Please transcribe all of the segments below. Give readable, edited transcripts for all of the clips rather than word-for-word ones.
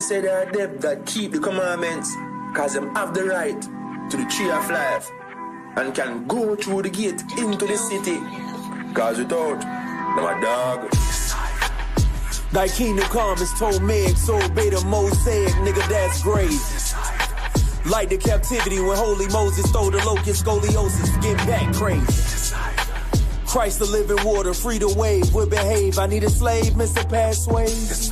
say they are them that keep the commandments, cause them have the right to the tree of life and can go through the gate into the city. Cause without, them a dog. Thy kingdom come is told Meg, so obey the Mosaic, nigga, that's great. Like the captivity when holy Moses stole the locust, scoliosis, get back crazy. Christ the living water, free the wave, would behave. I need a slave, Mr. Passways.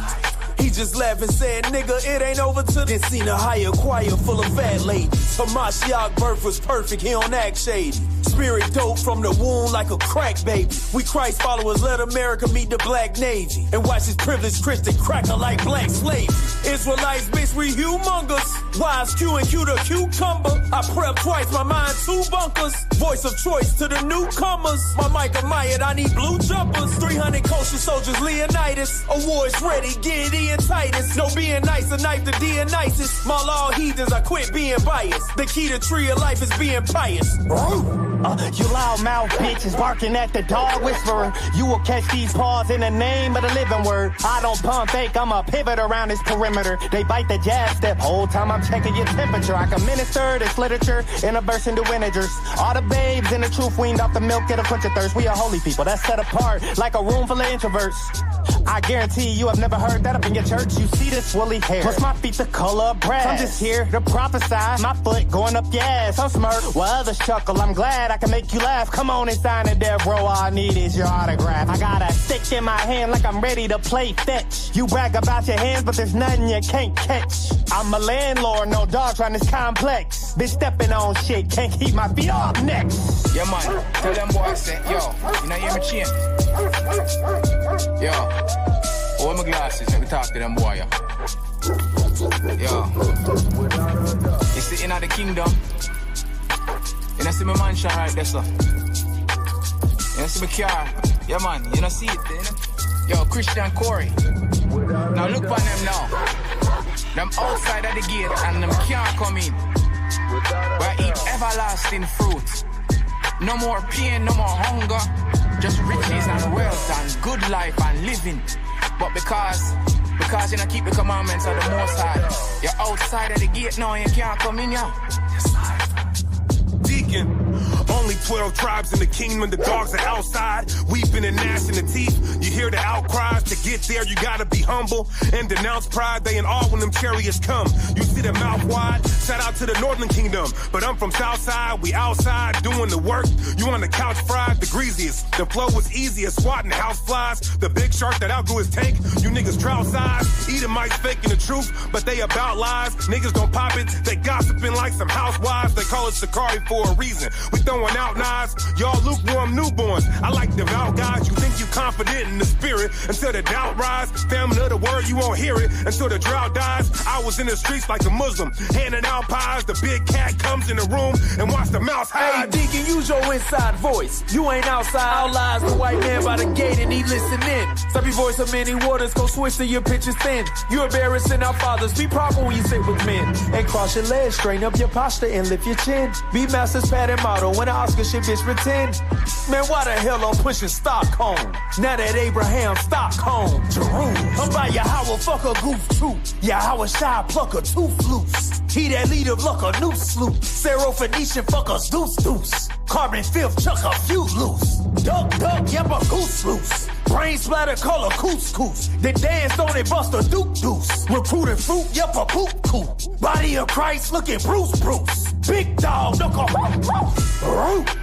He just laughed and said, nigga, it ain't over till then seen a higher choir full of fat ladies. Hamashiach birth was perfect, he don't act shady. Spirit dope from the womb like a crack baby. We Christ followers, let America meet the black Navy. And watch this privileged Christian cracker like black slave. Israelites, bitch, we humongous. Wise Q and Q the cucumber. I prep twice, my mind 2 bunkers. Voice of choice to the newcomers. My Micah Myers, I need blue jumpers. 300 kosher soldiers, Leonidas. Awards ready, Gideon and Titus. No being nice, a knife to Dionysus. My law heathens, I quit being biased. The key to tree of life is being pious. You loudmouth bitches barking at the dog whisperer. You will catch these paws in the name of the living word. I don't pump fake, I'm a pivot around this perimeter. They bite the jab step, whole time I'm checking your temperature. I can minister this literature in a verse into integers. All the babes in the truth weaned off the milk, get a quench of thirst. We are holy people, that's set apart like a room full of introverts. I guarantee you have never heard that up in your church. You see this woolly hair, plus my feet the color of brass. I'm just here to prophesy, my foot going up your ass. I'm smirk while others chuckle, I'm glad I can make you laugh. Come on and sign it there, bro, all I need is your autograph. I got a stick in my hand like I'm ready to play fetch. You brag about your hands, but there's nothing you can't catch. I'm a landlord, no dogs around this complex. Bitch stepping on shit, can't keep my feet off next. Yeah, man, tell them boys, say, yo, you know hear me chain? Yo, hold my glasses, let me talk to them boy, yo. You sitting at the kingdom, you know see my mansion right there, sir. You know see my car, yeah man, you know see it, you know? Yo, Christian Corey, now look on them now. Them outside of the gate and them can't come in. We eat everlasting fruit. No more pain, no more hunger. Just riches and wealth and good life and living. But because you don't keep the commandments of the Most High, you're outside of the gate now and you can't come in here. Deacon, only 12 tribes in the kingdom, the dogs are outside, weeping and gnashing the teeth. You hear the outcries, to get there you gotta be humble and denounce pride. They in awe when them chariots come. You see the mouth wide, shout out to the northern kingdom. But I'm from Southside, we outside doing the work. You on the couch fried, the greasiest. The flow was easiest, swatting house flies. The big shark that outgrew his tank, you niggas trout size. Edomites faking the truth, but they about lies. Niggas don't pop it, they gossiping like some housewives. They call it Sakari for a reason. We throwing out knives, y'all lukewarm newborns. I like devout guys, you think you confident in the spirit until the doubt rise. Famine of the word, you won't hear it until the drought dies. I was in the streets like a Muslim, handing out pies. The big cat comes in the room and watch the mouse hide. Hey, Deacon, use your inside voice. You ain't outside. Out lies the white man by the gate and he listening. Stop your voice of many waters, go switch to your pictures thin. You embarrassing our fathers, be proper when you sit with men. And cross your legs, straighten up your posture and lift your chin. Be master's pattern model when the Oscar shit bitch pretend. Man, why the hell I'm pushing Stockholm? Now that Abraham Stockholm, Jerome. I'm by Yahweh, fuck a goof too. Yahweh shy, pluck a tooth loose. He that lead of luck a noose sloop. Syro-Phoenician, fuck us deuce deuce. Carbon fifth, chuck a few loose. Duck, duck, yep, a goose loose. Brain splatter, color couscous. Then danced on it, bust a duke deuce. Recruiting fruit, yep, a poop coop. Body of Christ, looking Bruce Bruce. Big dog, look a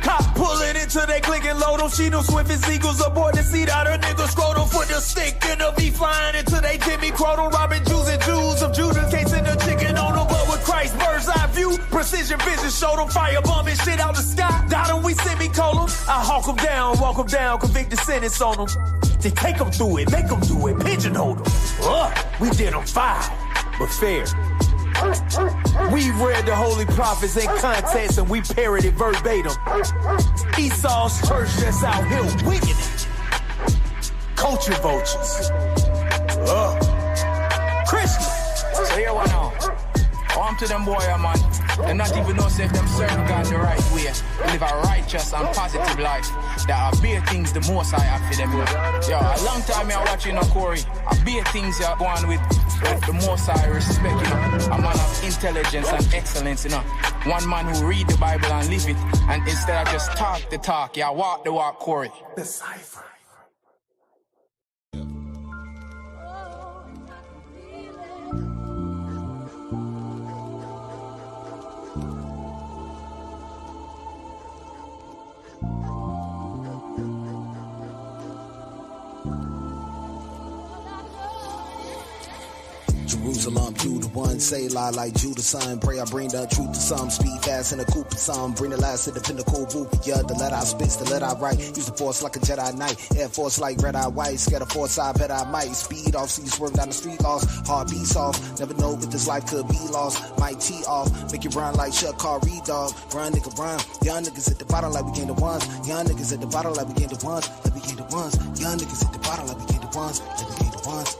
cop pull it until they click and load them. She no swift as eagles aboard the seat out her nigga scrotum. Put the stick in the V flying until they Jimmy Croton. Robbing Jews and Jews of Judas, casing the chicken on them. But with Christ, bird's eye view, precision vision, show them fire bombing shit out the sky. Dot them, we semicolon. I hawk them down, walk them down, convict the sentence on them. They take them through it, make them do it, pigeonhole them. We did them foul, but fair. We read the holy prophets in context and we parroted verbatim. Esau's church that's out here winging it. Culture vultures. Christian. So here one now. Warm to them boy, man. Them not even know if them serve God the right way. They live a righteous and positive life. There are bare things the most I have for them. Yo, a long time I watching Corey. A bare things you go on with the most I respect, you know. A man of intelligence and excellence, you know. One man who read the Bible and live it. And instead of just talk the talk, yeah, walk the walk, Corey. The cipher. Jerusalem, you the one, say lie like Judah, son. Pray I bring the truth to some. Speed fast in a coupe to some. Bring the last to the pinnacle roof. Yeah, the letter I spits, the letter I write. Use the force like a Jedi Knight. Air Force like red eye white. Scatter force, I bet I might. Speed off, see swerve down the street lost. Heart beats off. Never know if this life could be lost. Might tee off. Make it run like Chuck Car Reed dog. Run, nigga, run. Young niggas at the bottom like we gain the ones. Young niggas at the bottom like we gain the ones. Like we gain the ones. Young niggas at the bottom like we gain the ones. Like we gain the ones.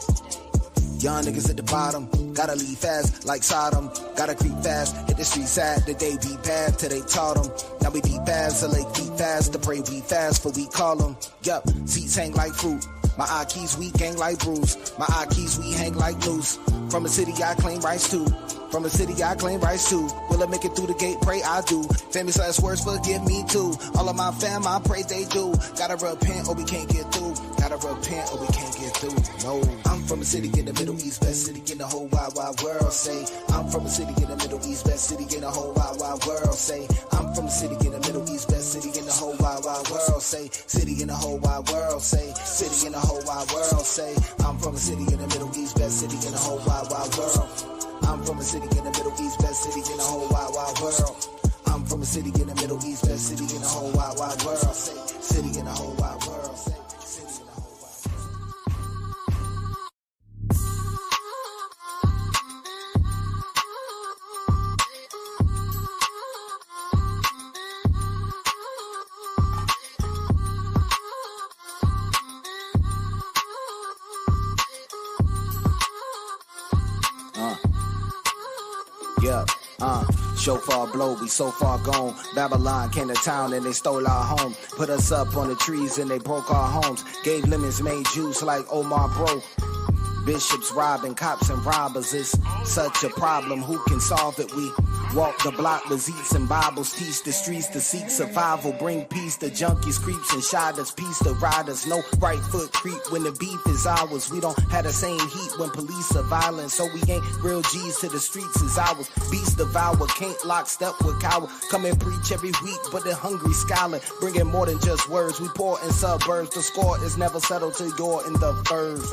Young niggas at the bottom, gotta leave fast like Sodom. Gotta creep fast, hit the street sad. The day be bad till they taught them. Now we deep fast, so they keep fast. To pray we fast, for we call them. Yup, seats hang like fruit. My eye keys we gang like Bruce. My eye keys we hang like loose. From a city I claim rights to. From a city I claim rights to. Will I make it through the gate? Pray I do. Famous last words, forgive me too. All of my fam, I pray they do. Gotta repent or we can't get through. Gotta repent or we can't get through. No, I'm from a city in the Middle East, best city in the whole wide world. Say, I'm from a city in the Middle East, best city in the whole wide world. Say, I'm from a city in the Middle East, best city in the whole wide world. Say, city in the whole wide world. Say, city in the whole wide world. Say, I'm from a city in the Middle East, best city in the whole wide world. I'm from a city in the Middle East, best city in the whole wide world. I'm from a city in the Middle East, best city in the whole wide world. Say, city in the whole wide world. Say, city in the whole wide world. Yeah, shofar blow, we so far gone. Babylon came to town and they stole our home. Put us up on the trees and they broke our homes. Gave lemons, made juice like Omar Bro. Bishops robbing cops and robbers. It's such a problem, who can solve it? We walk the block with Zeets and Bibles. Teach the streets to seek survival. Bring peace to junkies, creeps and shotters. Peace to riders. No right foot creep when the beef is ours. We don't have the same heat when police are violent. So we ain't real G's to the streets as ours. Beast devour, can't lock step with coward. Come and preach every week, but the hungry scholar. Bringing more than just words. We pour in suburbs. The score is never settled till you're in the furs.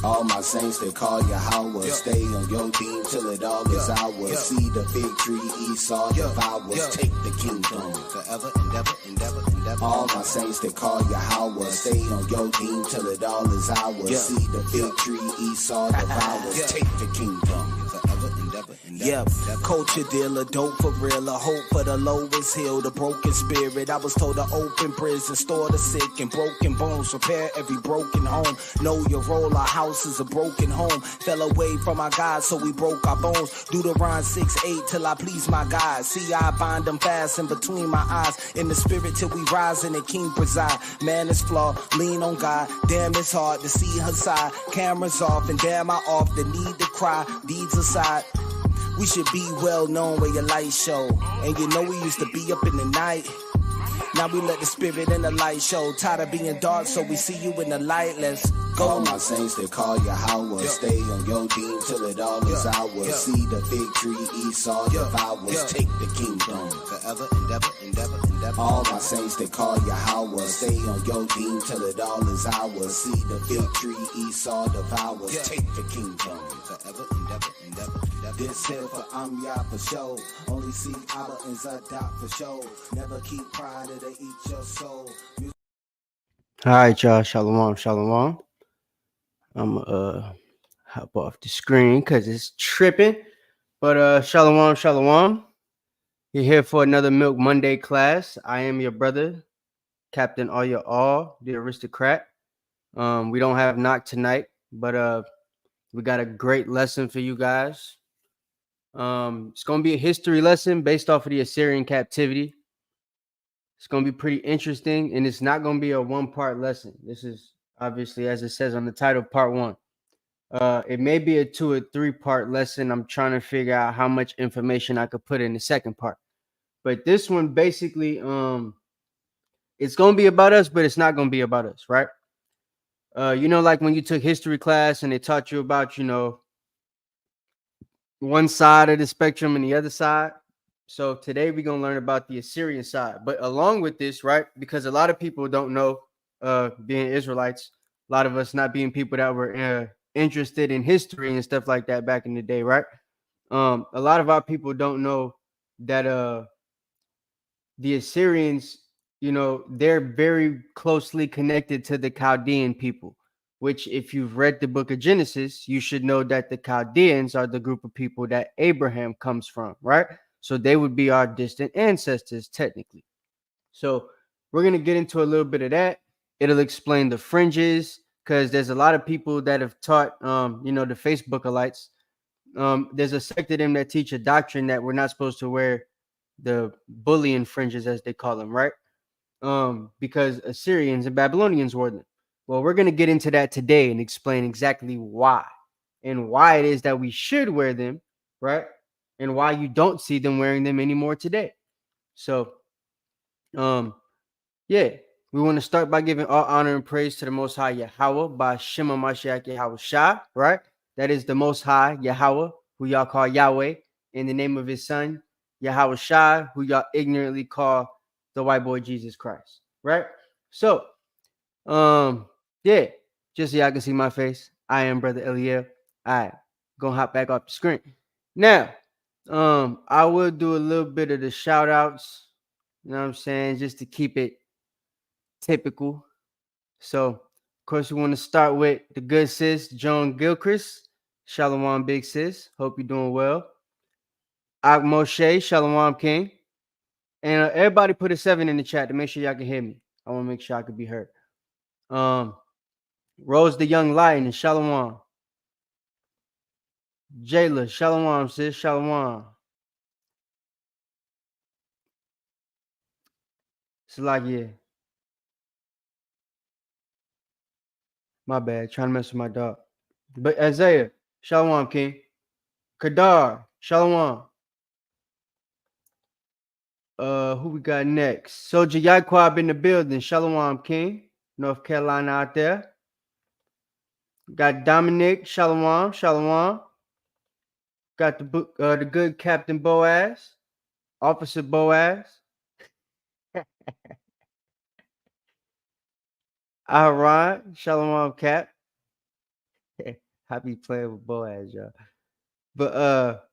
All my saints, they call you Howard. Stay on your team till it all is ours. See the fig tree, Esau devours. Take the kingdom forever and ever and ever and ever. All my saints, they call you Howard. Stay on your team till it all is ours. See the fig tree, Esau devours. Take the kingdom forever and ever and ever. Yeah, culture dealer, dope for real. A hope for the lowest hill, the broken spirit. I was told to open prison, store the sick and broken bones. Repair every broken home. Know your role, our house is a broken home. Fell away from our God, so we broke our bones. Do the rhyme 6-8 till I please my God. See, I bind them fast in between my eyes. In the spirit till we rise and the king preside. Man is flawed, lean on God. Damn, it's hard to see her side. Cameras off and damn, I off the need to cry. Deeds aside. We should be well known where your light show. And you know we used to be up in the night. Now we let the spirit in the light show. Tired of being dark, so we see you in the light. Let's go. All my saints, they call you Howard. Stay on your team till it all is ours. See the fig tree, Esau devours. Take the kingdom forever and ever and ever and ever. All my saints, they call you Howard. Stay on your team till it all is ours. See the fig tree, Esau devours. Take the kingdom forever and ever and ever. This here for Amya for show. Only see Abba and Zadok for show. Never keep pride or they eat your soul. All right, y'all. Shalom, shalom. I'm hop off the screen because it's tripping. But shalom, shalom. You're here for another Milk Monday class. I am your brother, Captain All Your All, the aristocrat. We don't have knock tonight, but we got a great lesson for you guys. It's going to be a history lesson based off of the Assyrian captivity. It's going to be pretty interesting, and it's not going to be a one-part lesson. This is obviously, as it says on the title, part 1. It may be a 2 or 3-part lesson. I'm trying to figure out how much information I could put in the second part. But this one basically, it's going to be about us, but it's not going to be about us, right? Like when you took history class and they taught you about, one side of the spectrum and the other side. So today we're going to learn about the Assyrian side. But along with this, right, because a lot of people don't know, being Israelites, a lot of us not being people that were interested in history and stuff like that back in the day, right? A lot of our people don't know that the Assyrians, they're very closely connected to the Chaldean people, which if you've read the book of Genesis, you should know that the Chaldeans are the group of people that Abraham comes from, right? So they would be our distant ancestors, technically. So we're going to get into a little bit of that. It'll explain the fringes, because there's a lot of people that have taught, the Facebookalites. There's a sect of them that teach a doctrine that we're not supposed to wear the bullion fringes, as they call them, right? Because Assyrians and Babylonians wore them. Well, we're going to get into that today and explain exactly why and why it is that we should wear them, right? And why you don't see them wearing them anymore today. So, yeah, we want to start by giving all honor and praise to the Most High Yahweh by Shema Mashiach Yahweh Shah, right? That is the Most High Yahweh, who y'all call Yahweh, in the name of his son, Yahweh Shah, who y'all ignorantly call the white boy Jesus Christ, right? So, yeah, just so y'all can see my face, I am Brother Eliel. All right, gonna hop back off the screen. Now, I will do a little bit of the shout outs, you know what I'm saying, just to keep it typical. So, of course, we want to start with the good sis, Joan Gilchrist. Shalom, big sis. Hope you're doing well. Ak Moshe, Shalom King. And everybody put a 7 in the chat to make sure y'all can hear me. I want to make sure I can be heard. Rose the Young Lion, Shalom. Jayla, Shalom, sis. Shalom. Salakia. My bad. Trying to mess with my dog. But Isaiah, Shalom, King. Kadar, Shalom. Who we got next? Soldier Yaquab in the building. Shalom, King. North Carolina out there. Got Dominic. Shalom. Shalom. Got the good Captain Boaz. Officer Boaz. All right. Shalom, Cap. I be playing with Boaz, y'all. But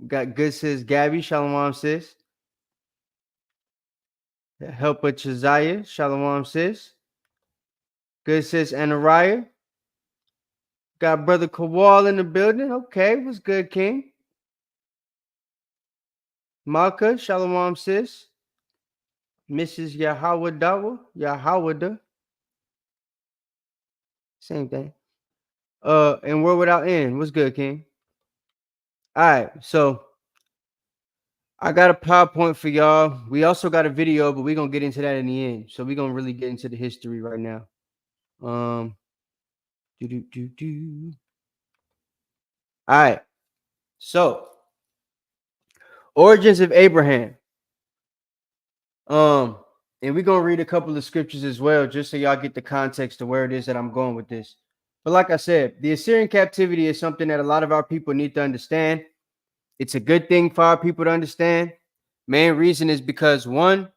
got good sis Gabby. Shalom, sis. Helper Chaziah. Shalom, sis. Good sis Anariah. Got brother Kowal in the building. Okay, what's good, King? Malka, Shalom, sis. Mrs. Yahawada. Same thing. And Word Without End. What's good, King? All right, so I got a PowerPoint for y'all. We also got a video, but we're gonna get into that in the end. So we're gonna really get into the history right now. All right. So origins of Abraham. And we're gonna read a couple of scriptures as well, just so y'all get the context of where it is that I'm going with this. But like I said, the Assyrian captivity is something that a lot of our people need to understand. It's a good thing for our people to understand. Main reason is because, one,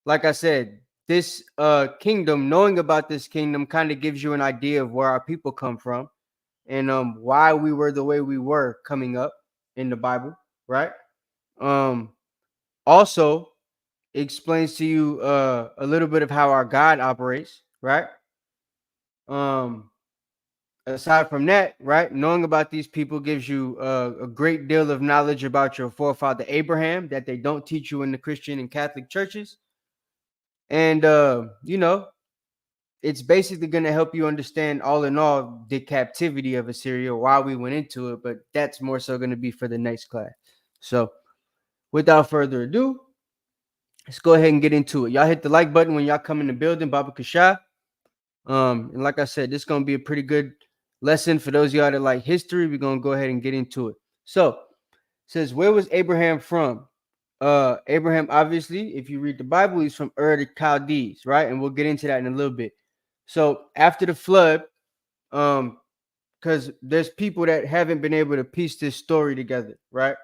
like I said, this kingdom, knowing about this kingdom kind of gives you an idea of where our people come from and why we were the way we were coming up in the Bible, right? Also explains to you a little bit of how our God operates, right? Aside from that, right, knowing about these people gives you a great deal of knowledge about your forefather Abraham that they don't teach you in the Christian and Catholic churches. And it's basically going to help you understand all in all the captivity of Assyria, why we went into it, but that's more so going to be for the next class. So without further ado, let's go ahead and get into it. Y'all hit the like button when y'all come in the building, Baba Kasha. And like I said, this is going to be a pretty good lesson for those of y'all that like history. We're going to go ahead and get into it. So it says, where was Abraham from? Abraham, obviously, if you read the Bible, he's from Ur the Chaldees, right? And we'll get into that in a little bit. So after the flood, because there's people that haven't been able to piece this story together, right?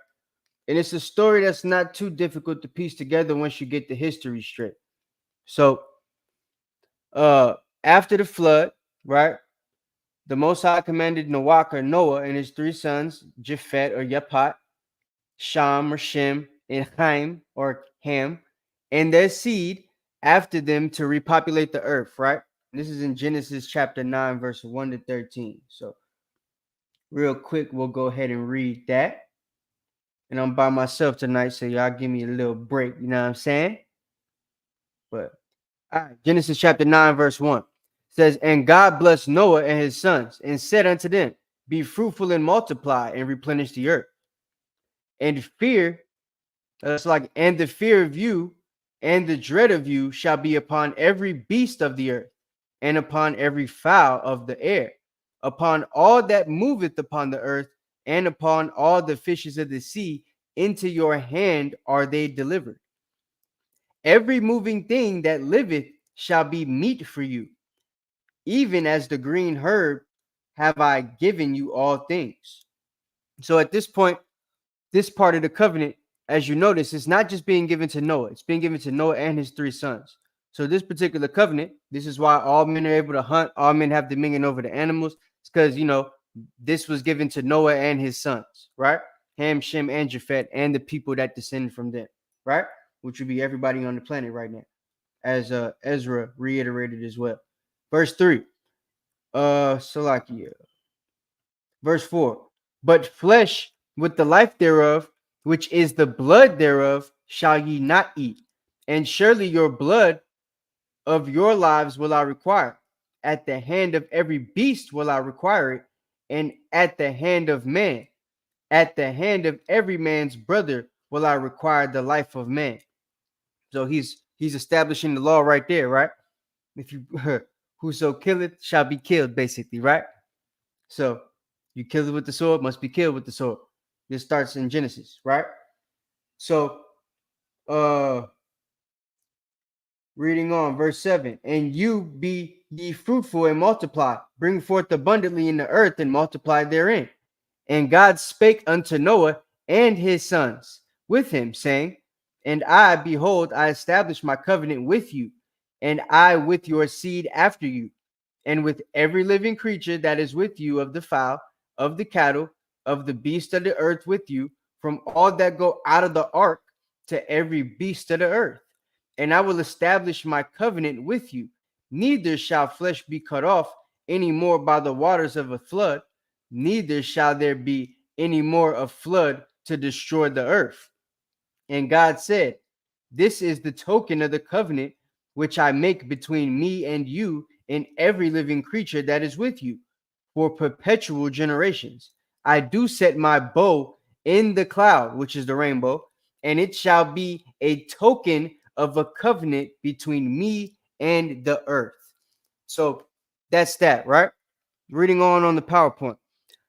And it's a story that's not too difficult to piece together once you get the history straight. So after the flood, right, the Most High commanded Noah and his 3 sons, Japhet or Yaphat, Sham or Shem, and Haim or Ham, and their seed after them to repopulate the earth, right? This is in Genesis chapter 9, verse 1 to 13. So real quick, we'll go ahead and read that. And I'm by myself tonight, so y'all give me a little break, you know what I'm saying? But all right, Genesis chapter 9, verse 1 says, and God blessed Noah and his sons and said unto them, be fruitful and multiply and replenish the earth. And fear, and the fear of you and the dread of you shall be upon every beast of the earth and upon every fowl of the air, upon all that moveth upon the earth and upon all the fishes of the sea. Into your hand are they delivered. Every moving thing that liveth shall be meat for you. Even as the green herb have I given you all things. So at this point, this part of the covenant, as you notice, is not just being given to Noah. It's being given to Noah and his 3 sons. So this particular covenant, this is why all men are able to hunt. All men have dominion over the animals. It's because, you know, this was given to Noah and his sons, right? Ham, Shem, and Japhet, and the people that descended from them, right? Which would be everybody on the planet right now, as Ezra reiterated as well. Verse 3, Salakia. Verse 4, but flesh with the life thereof, which is the blood thereof, shall ye not eat. And surely your blood of your lives will I require. At the hand of every beast will I require it, and at the hand of man, at the hand of every man's brother will I require the life of man. So he's establishing the law right there, right? If you whoso killeth shall be killed, basically, right? So you kill it with the sword, must be killed with the sword. This starts in Genesis, right? So reading on, verse 7, and you be ye fruitful and multiply, bring forth abundantly in the earth and multiply therein. And God spake unto Noah and his sons with him, saying, and I, behold, I establish my covenant with you, and I with your seed after you, and with every living creature that is with you, of the fowl, of the cattle, of the beast of the earth with you, from all that go out of the ark to every beast of the earth. And I will establish my covenant with you. Neither shall flesh be cut off any more by the waters of a flood, neither shall there be any more of flood to destroy the earth. And God said, this is the token of the covenant which I make between me and you and every living creature that is with you for perpetual generations. I do set my bow in the cloud, which is the rainbow, and it shall be a token of a covenant between me and the earth. So that's that, right? Reading on the PowerPoint.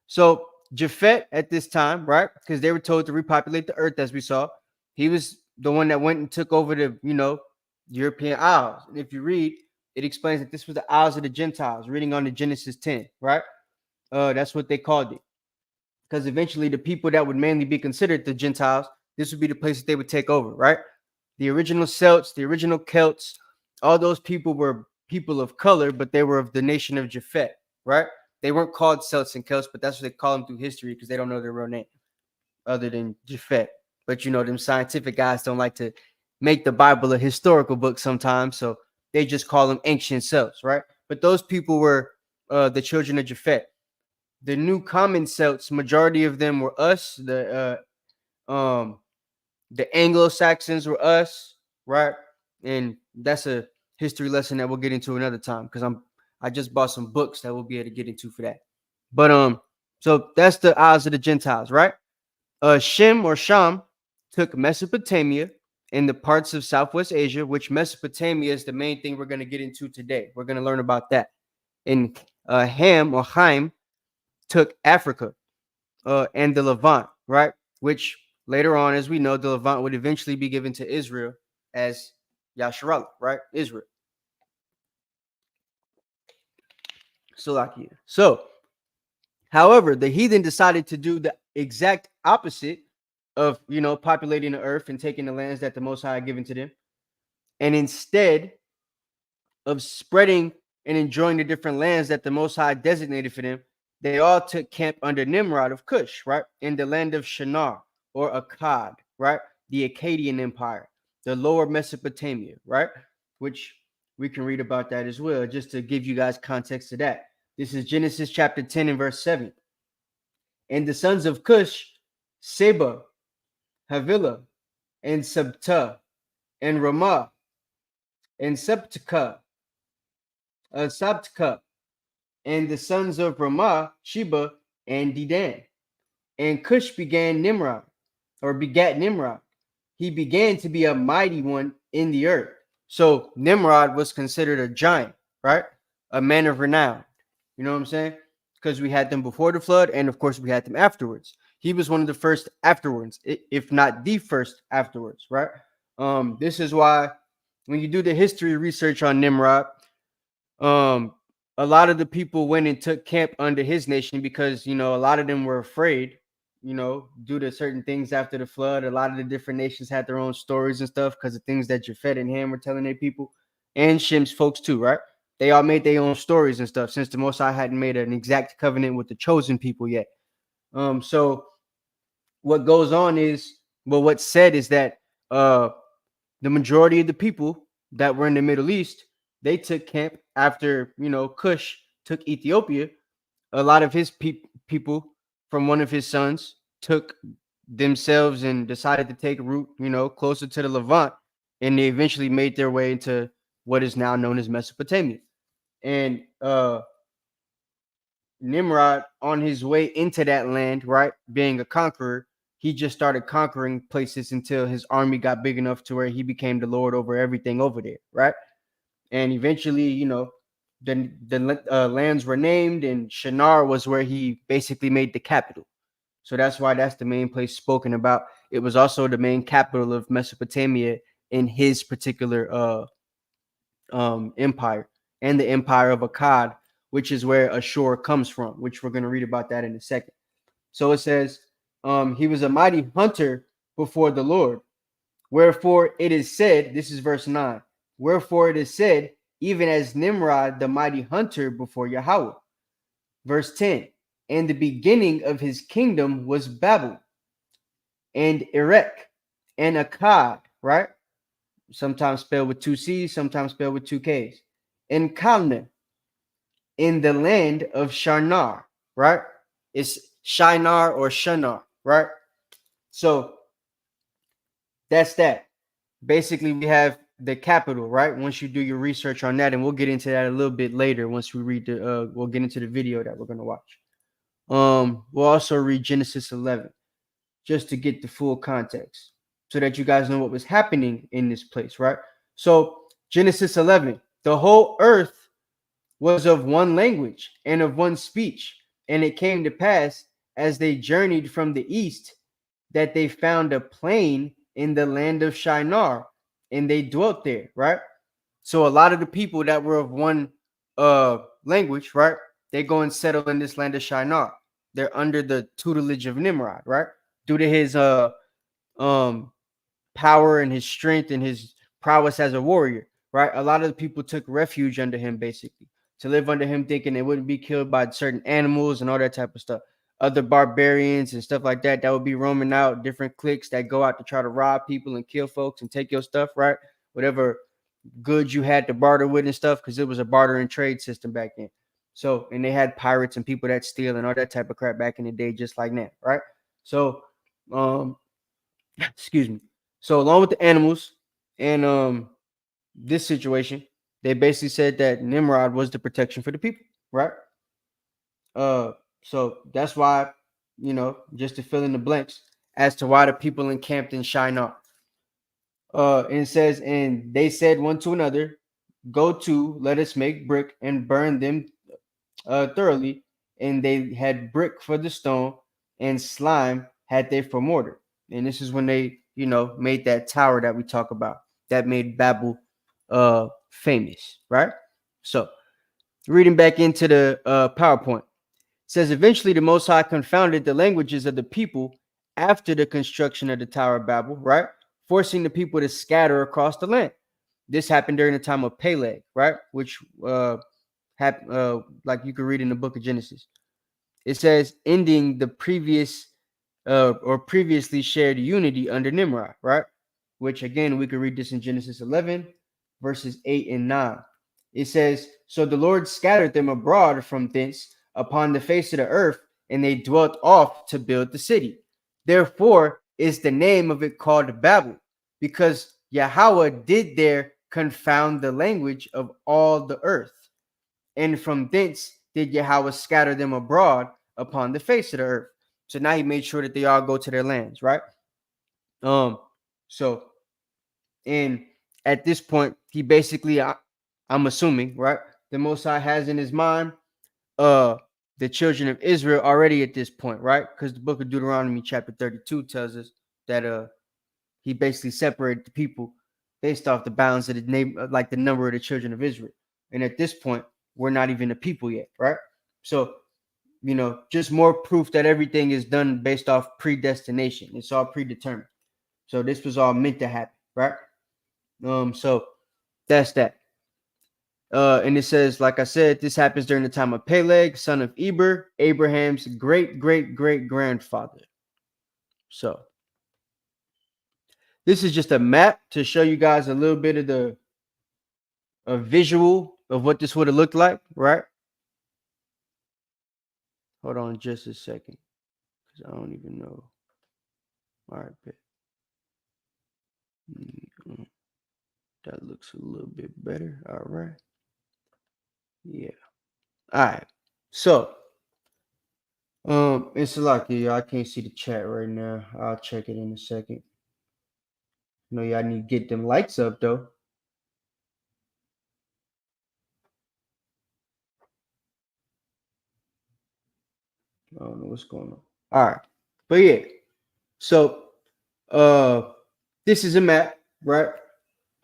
So Japhet at this time, right? Because they were told to repopulate the earth, as we saw. He was the one that went and took over the, European Isles. And if you read, it explains that this was the Isles of the Gentiles, reading on the Genesis 10, right? That's what they called it. Because eventually the people that would mainly be considered the Gentiles, this would be the place that they would take over, right? The original Celts, the original Celts, all those people were people of color, but they were of the nation of Japhet, right? They weren't called Celts and Celts, but that's what they call them through history because they don't know their real name other than Japhet. But them scientific guys don't like to make the Bible a historical book sometimes, so they just call them ancient Celts, right? But those people were the children of Japhet. The new common Celts, majority of them were us. The Anglo-Saxons were us, right? And that's a history lesson that we'll get into another time, because I just bought some books that we'll be able to get into for that. But so that's the eyes of the Gentiles, right? Shem or Sham took Mesopotamia and the parts of Southwest Asia, which Mesopotamia is the main thing we're going to get into today. We're going to learn about that. And Ham or Haim took Africa and the Levant, right? Which later on, as we know, the Levant would eventually be given to Israel as Yasharallah, right? Israel. Salakia. So, however, the heathen decided to do the exact opposite of, populating the earth and taking the lands that the Most High had given to them. And instead of spreading and enjoying the different lands that the Most High designated for them, they all took camp under Nimrod of Cush, right? In the land of Shinar or Akkad, right? The Akkadian Empire, the lower Mesopotamia, right? Which we can read about that as well, just to give you guys context to that. This is Genesis chapter 10 and verse 7. And the sons of Cush, Seba, Havilah, and Sabta, and Ramah, and Sabtka, and the sons of Ramah, Sheba, and Dedan. And Cush begat Nimrod. He began to be a mighty one in the earth. So Nimrod was considered a giant, right? A man of renown. You know what I'm saying? Because we had them before the flood, and of course we had them afterwards. He was one of the first afterwards, if not the first afterwards, right? This is why when you do the history research on Nimrod, a lot of the people went and took camp under his nation because, a lot of them were afraid, due to certain things after the flood. A lot of the different nations had their own stories and stuff because of things that Japhet and Ham were telling their people, and Shem's folks too, right? They all made their own stories and stuff since the Most High hadn't made an exact covenant with the chosen people yet. So what goes on is, what's said is that the majority of the people that were in the Middle East, they took camp after, Cush took Ethiopia. A lot of his people from one of his sons took themselves and decided to take root, closer to the Levant, and they eventually made their way into what is now known as Mesopotamia. And Nimrod, on his way into that land, right, being a conqueror, he just started conquering places until his army got big enough to where he became the lord over everything over there, right? And eventually, the lands were named, and Shinar was where he basically made the capital. So that's why that's the main place spoken about. It was also the main capital of Mesopotamia in his particular empire, and the empire of Akkad, which is where Ashur comes from, which we're going to read about that in a second. So it says, he was a mighty hunter before the Lord. Wherefore it is said, this is verse 9, wherefore it is said, even as Nimrod, the mighty hunter before Yahweh. Verse 10, and the beginning of his kingdom was Babel, and Erech, and Akkad, right? Sometimes spelled with two C's, sometimes spelled with two K's. And Calneh, in the land of Shinar, right? It's Shinar or Shinar, right? So that's that. Basically, we have the capital, right? Once you do your research on that, and we'll get into that a little bit later once we read we'll get into the video that we're going to watch. We'll also read Genesis 11 just to get the full context so that you guys know what was happening in this place, right? So Genesis 11, the whole earth was of one language and of one speech. And it came to pass as they journeyed from the east that they found a plain in the land of Shinar, and they dwelt there, right? So a lot of the people that were of one language, right, they go and settle in this land of Shinar. They're under the tutelage of Nimrod, right? Due to his power and his strength and his prowess as a warrior, right? A lot of the people took refuge under him, basically, to live under him, thinking they wouldn't be killed by certain animals and all that type of stuff. Other barbarians and stuff like that would be roaming out, different cliques that go out to try to rob people and kill folks and take your stuff, right? Whatever goods you had to barter with and stuff, because it was a barter and trade system back then. So, and they had pirates and people that steal and all that type of crap back in the day, just like that, right? So, excuse me. So along with the animals and this situation, they basically said that Nimrod was the protection for the people, right? So that's why, just to fill in the blanks as to why the people encamped in Shinar. And it says, and they said one to another, "Go to, let us make brick and burn them thoroughly." And they had brick for the stone, and slime had they for mortar. And this is when they, made that tower that we talk about that made Babel famous, right? So reading back into the PowerPoint, says eventually the Most High confounded the languages of the people after the construction of the Tower of Babel, right? Forcing the people to scatter across the land. This happened during the time of Peleg, right? Which happened, like you can read in the book of Genesis. It says ending the previous or previously shared unity under Nimrod, right? Which again, we could read this in Genesis 11, verses 8 and 9. It says, "So the Lord scattered them abroad from thence upon the face of the earth, and they dwelt off to build the city. Therefore is the name of it called Babel, because Yahweh did there confound the language of all the earth. And from thence did Yahweh scatter them abroad upon the face of the earth." So now he made sure that they all go to their lands, right? So, and at this point, he basically, I'm assuming, right, the Most High has in his mind the children of Israel already at this point, right? Because the book of Deuteronomy chapter 32 tells us that he basically separated the people based off the bounds of the name, like the number of the children of Israel. And at this point, we're not even a people yet, right? So, just more proof that everything is done based off predestination. It's all predetermined. So this was all meant to happen, right? So that's that. And it says, like I said, this happens during the time of Peleg, son of Eber, Abraham's great-great-great-grandfather. So this is just a map to show you guys a little bit of a visual of what this would have looked like, right? Hold on just a second, because I don't even know. All right, bet. That looks a little bit better. All right. Yeah. All right. So, it's like, yeah, I can't see the chat right now. I'll check it in a second. Y'all need to get them lights up though. I don't know what's going on. All right. But yeah. So, this is a map, right,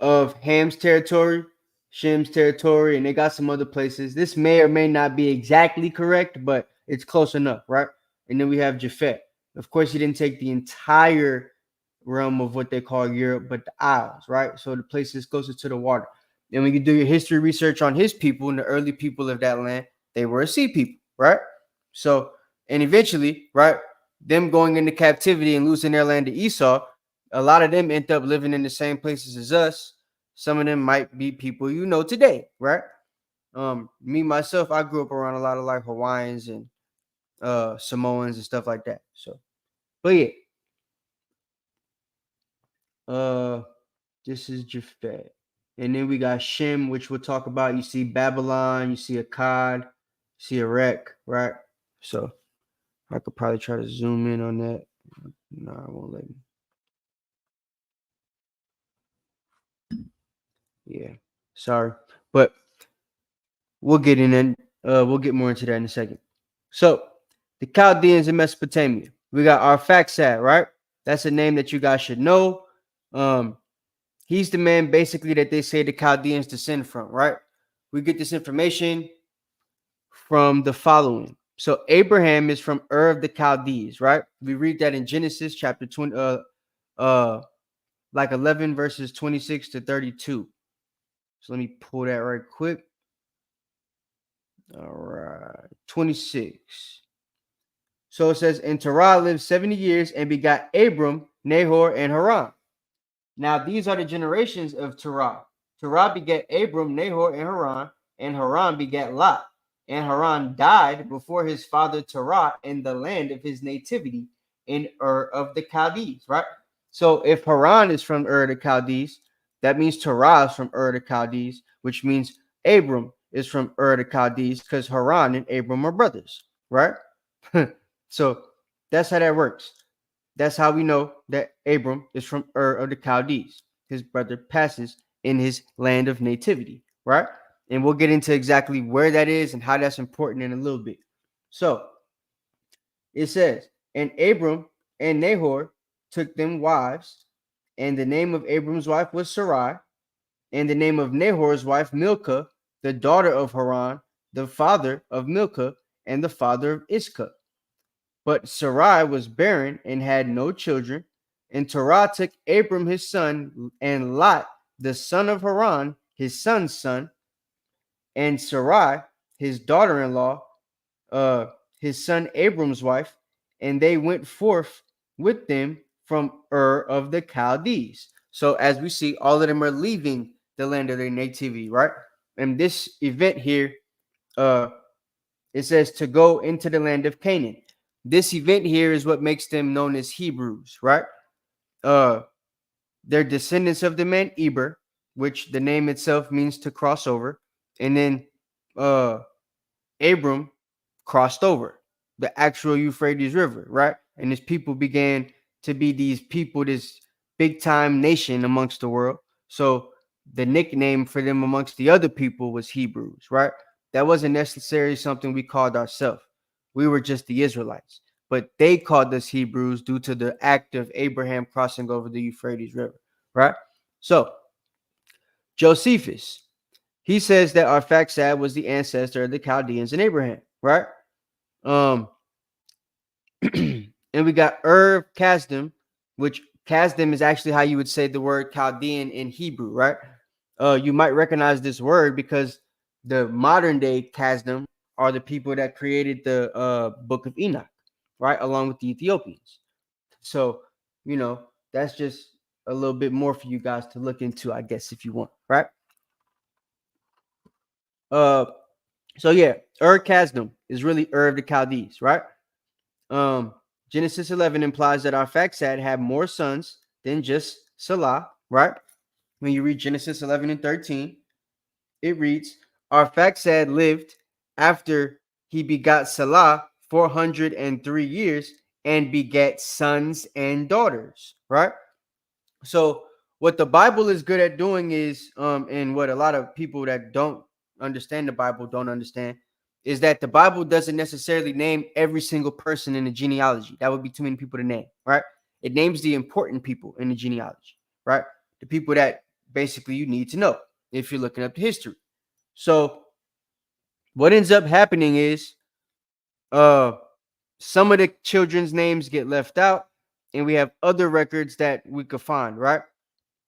of Ham's territory, Shem's territory, and they got some other places. This may or may not be exactly correct, but it's close enough, right? And then we have Japhet. Of course, he didn't take the entire realm of what they call Europe, but the Isles, right? So the places closest to the water. And when you do your history research on his people and the early people of that land, they were a sea people, right? So, and eventually, right, them going into captivity and losing their land to Esau, a lot of them end up living in the same places as us. Some of them might be people today, right? Me myself, I grew up around a lot of like Hawaiians and Samoans and stuff like that. So, but yeah, this is Japhet, and then we got Shem, which we'll talk about. You see Babylon, you see Akkad, you see Erech, right? So I could probably try to zoom in on that. No, I won't let me. Yeah, sorry, but we'll get in. We'll get more into that in a second. So the Chaldeans in Mesopotamia. We got Arphaxad, right? That's a name that you guys should know. He's the man basically that they say the Chaldeans descend from, right? We get this information from the following. So Abraham is from Ur of the Chaldees, right? We read that in Genesis chapter 20, like 11 verses 26 to 32. So let me pull that right quick. All right, 26. So it says, and Terah lived 70 years and begot Abram, Nahor, and Haran. Now these are the generations of Terah. Terah begat Abram, Nahor, and Haran begat Lot. And Haran died before his father Terah in the land of his nativity in Ur of the Chaldees, right? So if Haran is from Ur of the Chaldees, That means Terah is from Ur the Chaldees, which means Abram is from Ur the Chaldees, because Haran and Abram are brothers, right? So that's how that works. That's how we know that Abram is from Ur of the Chaldees. His brother passes in his land of nativity, right? And we'll get into exactly where that is and how that's important in a little bit. So it says, and Abram and Nahor took them wives, and the name of Abram's wife was Sarai, and the name of Nahor's wife Milcah, the daughter of Haran, the father of Milcah, and the father of Iscah. But Sarai was barren and had no children. And Terah took Abram his son, and Lot, the son of Haran, his son's son, and Sarai, his daughter-in-law, his son Abram's wife, and they went forth with them from Ur of the Chaldees. So as we see, all of them are leaving the land of their nativity, right? And this event here, it says to go into the land of Canaan. This event here is what makes them known as Hebrews, right? They're descendants of the man Eber, which the name itself means to cross over. And then Abram crossed over the actual Euphrates River, right? And his people began to be these people, this big time nation amongst the world. So the nickname for them amongst the other people was Hebrews, right? That wasn't necessarily something we called ourselves. We were just the Israelites, but they called us Hebrews due to the act of Abraham crossing over the Euphrates River, right? So Josephus, he says that Arphaxad was the ancestor of the Chaldeans and Abraham, right? And we got Kasdim, which Kasdim is actually how you would say the word Chaldean in Hebrew, right? You might recognize this word because the modern day Kasdim are the people that created the book of Enoch, right? Along with the Ethiopians. So, you know, that's just a little bit more for you guys to look into, I guess, if you want, right? So yeah, Kasdim is really of the Chaldees, right? Genesis 11 implies that Arphaxad had more sons than just Salah, right? When you read Genesis 11 and 13, it reads, Arphaxad lived after he begot Salah 403 years and begat sons and daughters, right? So what the Bible is good at doing is, and what a lot of people that don't understand the Bible don't understand, is that the Bible doesn't necessarily name every single person in the genealogy. That would be too many people to name, right? It names the important people in the genealogy, right? The people that basically you need to know if you're looking up the history. So what ends up happening is some of the children's names get left out, and we have other records that we could find, right?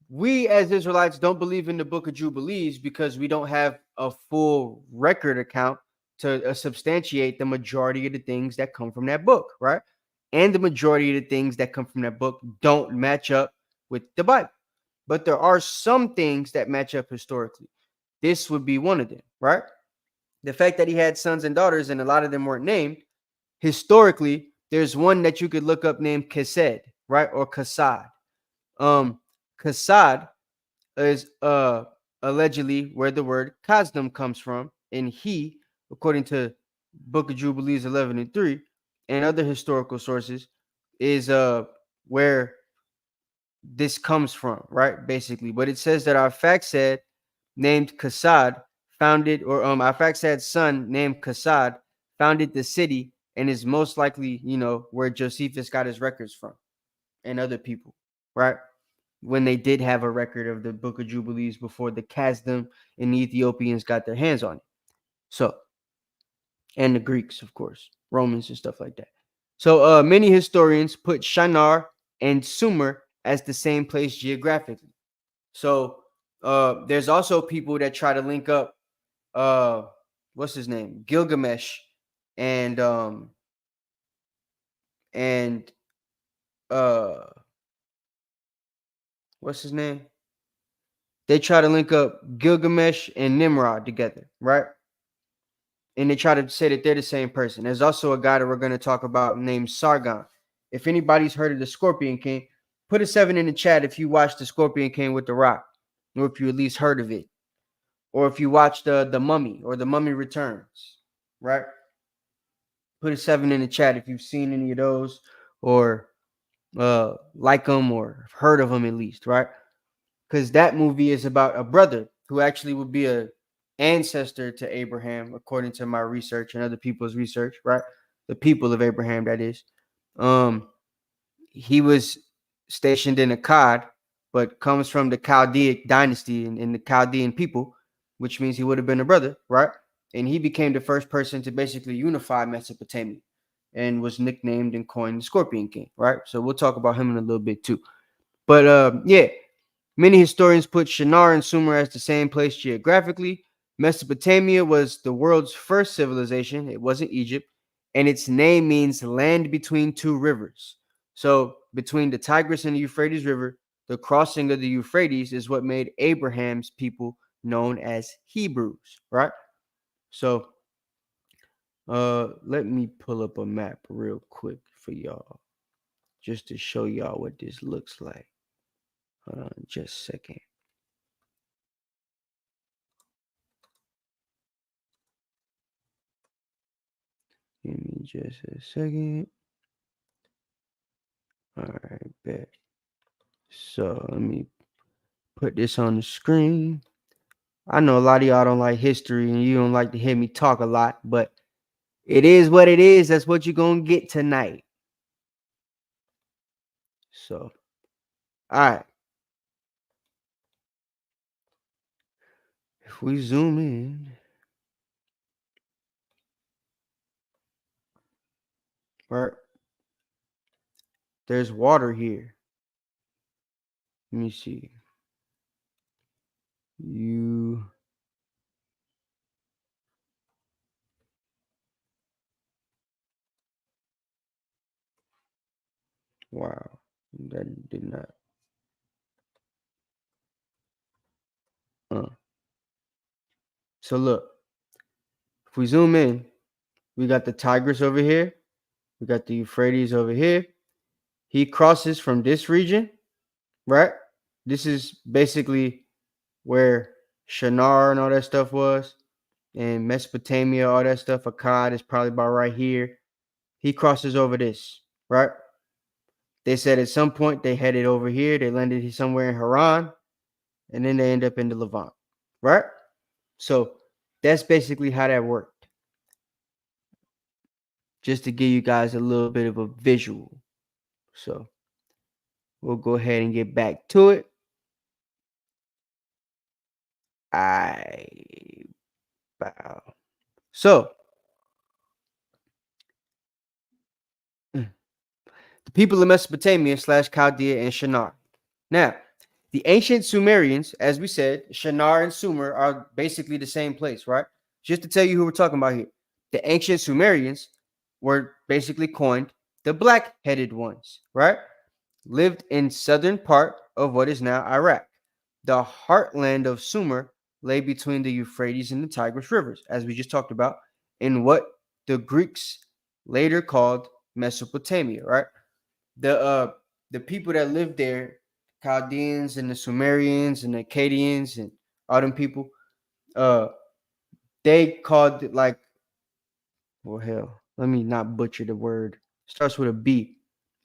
We as Israelites don't believe in the book of Jubilees because we don't have a full record account to substantiate the majority of the things that come from that book, right? And the majority of the things that come from that book don't match up with the Bible. But there are some things that match up historically. This would be one of them, right? The fact that he had sons and daughters and a lot of them weren't named, historically, there's one that you could look up named Kesed, right? Or Kasad. Kasad is allegedly where the word Kasdim comes from, and he, according to Book of Jubilees 11 and 3 and other historical sources, is where this comes from, right? Basically, but it says that Arphaxad named Kasad founded, or Arphaxad's son named Kasad founded the city, and is most likely, you know, where Josephus got his records from, and other people, right? When they did have a record of the Book of Jubilees before the Kasdim and the Ethiopians got their hands on it. So, and the Greeks, of course, Romans and stuff like that. So many historians put Shinar and Sumer as the same place geographically. So there's also people that try to link up what's his name? Gilgamesh and what's his name? They try to link up Gilgamesh and Nimrod together, right? And they try to say that they're the same person. There's also a guy that we're going to talk about named Sargon. If anybody's heard of the Scorpion King, put a 7 in the chat if you watched the Scorpion King with The Rock. or if you at least heard of it, or if you watched the Mummy or the Mummy Returns, right? Put a 7 in the chat if you've seen any of those, or like them, or heard of them at least, right? Because that movie is about a brother who actually would be a ancestor to Abraham, according to my research and other people's research, right? The people of Abraham, that is. He was stationed in Akkad, but comes from the Chaldean dynasty and the Chaldean people, which means he would have been a brother, right? And he became the first person to basically unify Mesopotamia and was nicknamed and coined the Scorpion King, right? So we'll talk about him in a little bit too. But yeah, many historians put Shinar and Sumer as the same place geographically. Mesopotamia was the world's first civilization. It wasn't Egypt. And its name means land between two rivers. So between the Tigris and the Euphrates River, the crossing of the Euphrates is what made Abraham's people known as Hebrews, right? So let me pull up a map real quick for y'all, just to show y'all what this looks like. Hold on just a second. Give me just a second. All right, bet. So let me put this on the screen. I know a lot of y'all don't like history and you don't like to hear me talk a lot, but it is what it is. That's what you're going to get tonight. So, all right. If we zoom in, right, there's water here. Let me see. Wow, that did not. So look, if we zoom in, we got the Tigris over here. We got the Euphrates over here. He crosses from this region, right? This is basically where Shinar and all that stuff was, and Mesopotamia, all that stuff. Akkad is probably about right here. He crosses over this, right? They said at some point they headed over here. They landed somewhere in Haran, and then they end up in the Levant, right? So that's basically how that worked. Just to give you guys a little bit of a visual. So we'll go ahead and get back to it. I bow. So the people of Mesopotamia / Chaldea and Shinar. Now, the ancient Sumerians, as we said, Shinar and Sumer are basically the same place, right? Just to tell you who we're talking about here. The ancient Sumerians were basically coined the black-headed ones, right? Lived in southern part of what is now Iraq. The heartland of Sumer lay between the Euphrates and the Tigris rivers, as we just talked about, in what the Greeks later called Mesopotamia, right? The people that lived there, Chaldeans and the Sumerians and the Akkadians and all them people, they called it like, well, hell, let me not butcher the word. It starts with a B,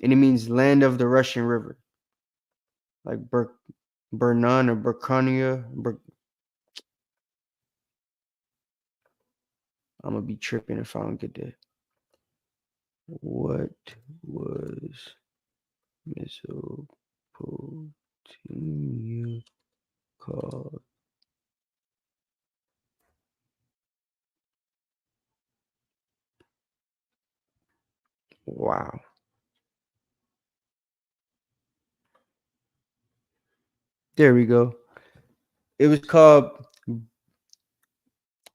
and it means land of the Russian River, like Bernan or Berkania. I'm gonna be tripping if I don't get that. What was Mesopotamia called? Wow. There we go. It was called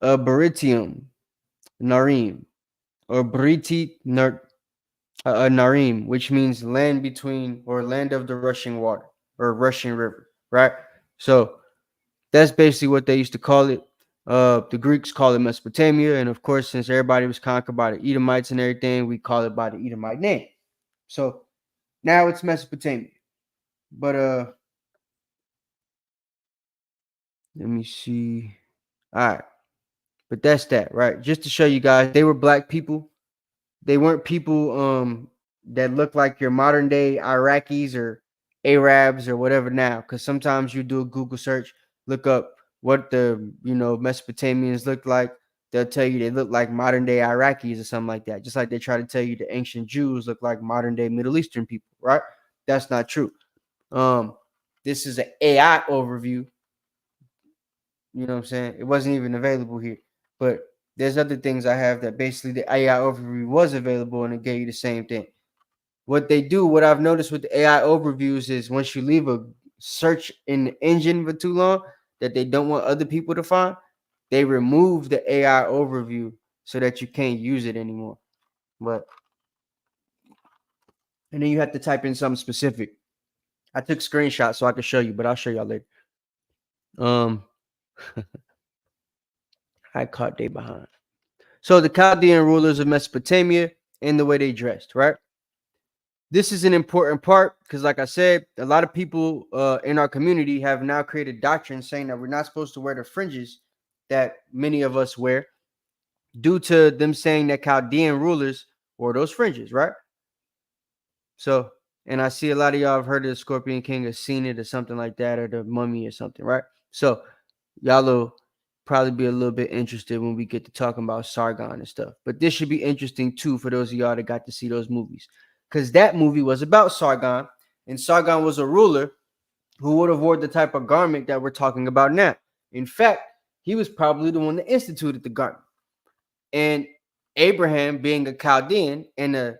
Baritium Narim, or Narim, which means land between, or land of the rushing water, or Russian river, right? So that's basically what they used to call it. The Greeks call it Mesopotamia, and of course, since everybody was conquered by the Edomites and everything, we call it by the Edomite name. So now it's Mesopotamia. But Let me see. All right. But that's that, right? Just to show you guys, they were black people. They weren't people that look like your modern day Iraqis or Arabs or whatever now. Because sometimes you do a Google search, look up what the Mesopotamians look like. They'll tell you they look like modern day Iraqis or something like that. Just like they try to tell you the ancient Jews look like modern day Middle Eastern people, right? That's not true. This is an AI overview. You know what I'm saying? It wasn't even available here. But there's other things I have that basically the AI overview was available and it gave you the same thing. What they do, what I've noticed with the AI overviews is once you leave a search in the engine for too long that they don't want other people to find, they remove the AI overview so that you can't use it anymore. And then you have to type in something specific. I took screenshots so I can show you, but I'll show y'all later. I caught day behind. So the Chaldean rulers of Mesopotamia and the way they dressed, right? This is an important part because, like I said, a lot of people in our community have now created doctrines saying that we're not supposed to wear the fringes that many of us wear due to them saying that Chaldean rulers wore those fringes, right? So, and I see a lot of y'all have heard of the Scorpion King or seen it or something like that, or the mummy or something, right? So y'all will probably be a little bit interested when we get to talking about Sargon and stuff. But this should be interesting too for those of y'all that got to see those movies. Because that movie was about Sargon, and Sargon was a ruler who would have worn the type of garment that we're talking about now. In fact, he was probably the one that instituted the garment. And Abraham, being a Chaldean and a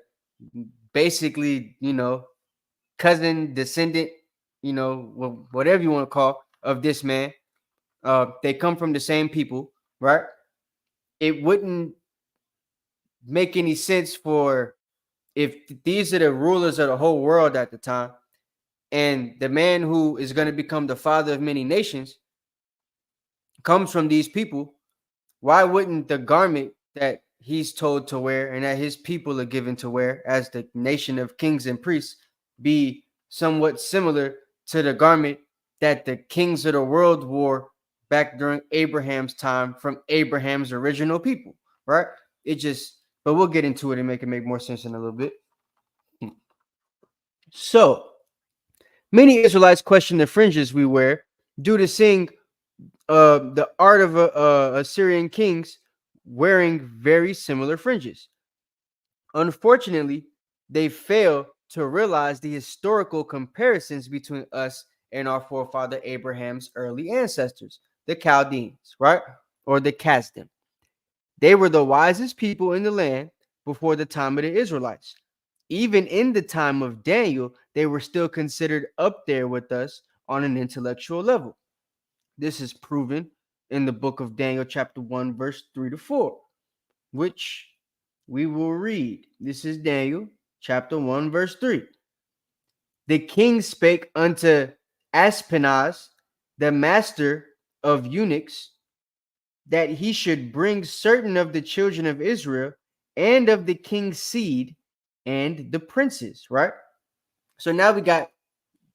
basically, cousin, descendant, whatever you want to call of this man, they come from the same people, right? It wouldn't make any sense for if these are the rulers of the whole world at the time, and the man who is going to become the father of many nations comes from these people, why wouldn't the garment that he's told to wear and that his people are given to wear as the nation of kings and priests be somewhat similar to the garment that the kings of the world wore back during Abraham's time from Abraham's original people, right? But we'll get into it and make it make more sense in a little bit. So many Israelites question the fringes we wear due to seeing the art of Assyrian kings wearing very similar fringes. Unfortunately, they fail to realize the historical comparisons between us and our forefather Abraham's early ancestors, the Chaldeans, right? Or the Chaldean. They were the wisest people in the land before the time of the Israelites. Even in the time of Daniel, they were still considered up there with us on an intellectual level. This is proven in the book of Daniel, chapter 1, verse 3 to 4, which we will read. This is Daniel, chapter 1, verse 3. The king spake unto Aspenaz, the master of eunuchs, that he should bring certain of the children of Israel and of the king's seed and the princes, right? So now we got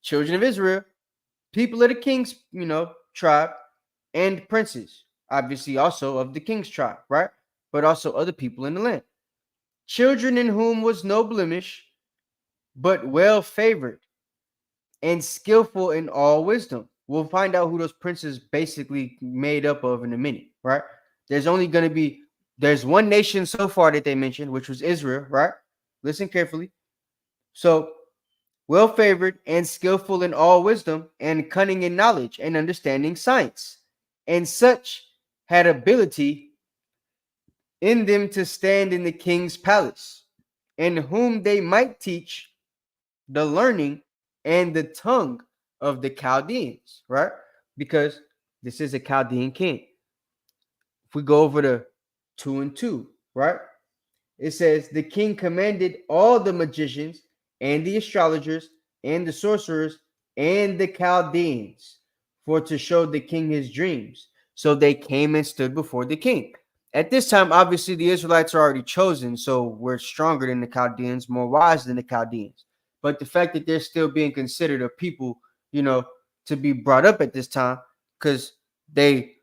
children of Israel, people of the king's, tribe, and princes, obviously also of the king's tribe, right? But also other people in the land. Children in whom was no blemish, but well favored and skillful in all wisdom. We'll find out who those princes basically made up of in a minute, right? There's one nation so far that they mentioned, which was Israel, right? Listen carefully. So, well favored and skillful in all wisdom and cunning in knowledge and understanding science. And such had ability in them to stand in the king's palace, and whom they might teach the learning and the tongue of the Chaldeans, right? Because this is a Chaldean king. If we go over to 2 and 2, right? It says, the king commanded all the magicians and the astrologers and the sorcerers and the Chaldeans for to show the king his dreams. So they came and stood before the king. At this time, obviously, the Israelites are already chosen, so we're stronger than the Chaldeans, more wise than the Chaldeans. But the fact that they're still being considered a people, to be brought up at this time, because they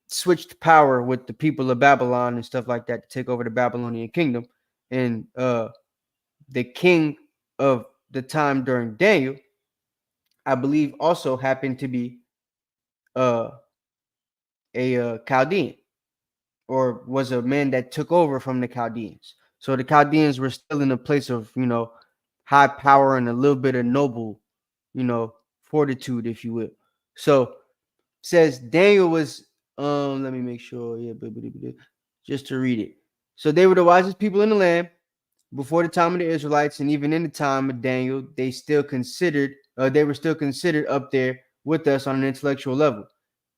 switched power with the people of Babylon and stuff like that to take over the Babylonian kingdom. And the king of the time during Daniel, I believe, also happened to be uh, a Chaldean, or was a man that took over from the Chaldeans. So the Chaldeans were still in a place of, high power and a little bit of noble, fortitude, if you will. So says Daniel was, let me make sure, just to read it. So they were the wisest people in the land before the time of the Israelites, and even in the time of Daniel, they were still considered up there with us on an intellectual level.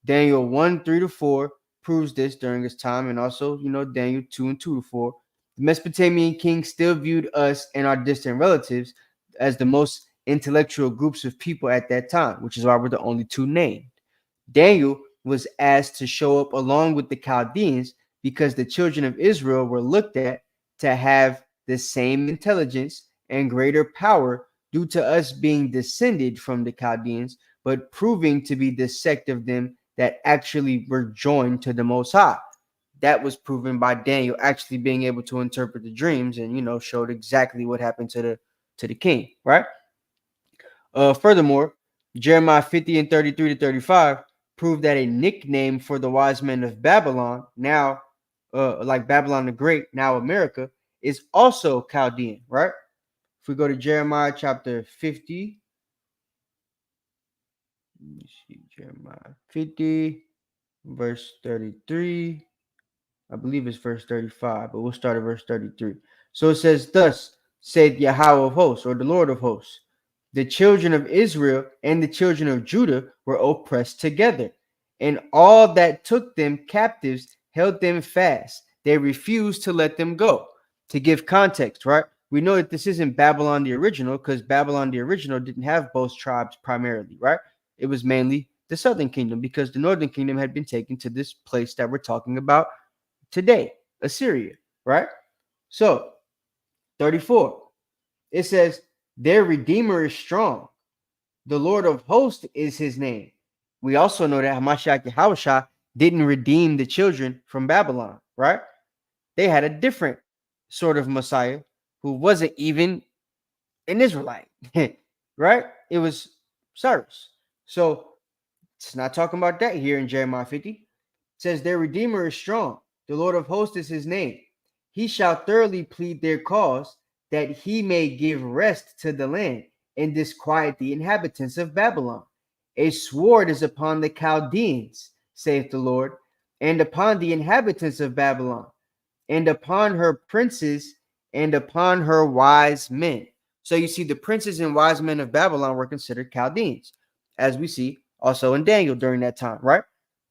Daniel 1:3-4 proves this during his time, and also, Daniel 2:2-4. The Mesopotamian kings still viewed us and our distant relatives as the most intellectual groups of people at that time, which is why we're the only two named. Daniel was asked to show up along with the Chaldeans because the children of Israel were looked at to have the same intelligence and greater power due to us being descended from the Chaldeans, but proving to be the sect of them that actually were joined to the Most High. That was proven by Daniel actually being able to interpret the dreams and, showed exactly what happened to the king, right? Furthermore, Jeremiah 50:33-35 proved that a nickname for the wise men of Babylon, now like Babylon the Great, now America, is also Chaldean, right? If we go to Jeremiah chapter 50, let me see, Jeremiah 50, verse 33. I believe it's verse 35, but we'll start at verse 33. So it says, "Thus said Yahweh of hosts," or the Lord of hosts, "the children of Israel and the children of Judah were oppressed together, and all that took them captives held them fast. They refused to let them go." To give context, right? We know that this isn't Babylon the original, because Babylon the original didn't have both tribes primarily, right? It was mainly the southern kingdom, because the northern kingdom had been taken to this place that we're talking about today, Assyria, right? So 34, it says, "Their Redeemer is strong. The Lord of hosts is his name." We also know that Hamashiach Yahushua didn't redeem the children from Babylon, right? They had a different sort of Messiah who wasn't even an Israelite, right? It was Cyrus. So it's not talking about that here in Jeremiah 50. It says, "Their Redeemer is strong. The Lord of hosts is his name. He shall thoroughly plead their cause, that he may give rest to the land and disquiet the inhabitants of Babylon. A sword is upon the Chaldeans, saith the Lord, and upon the inhabitants of Babylon, and upon her princes, and upon her wise men." So you see, the princes and wise men of Babylon were considered Chaldeans, as we see also in Daniel during that time, right?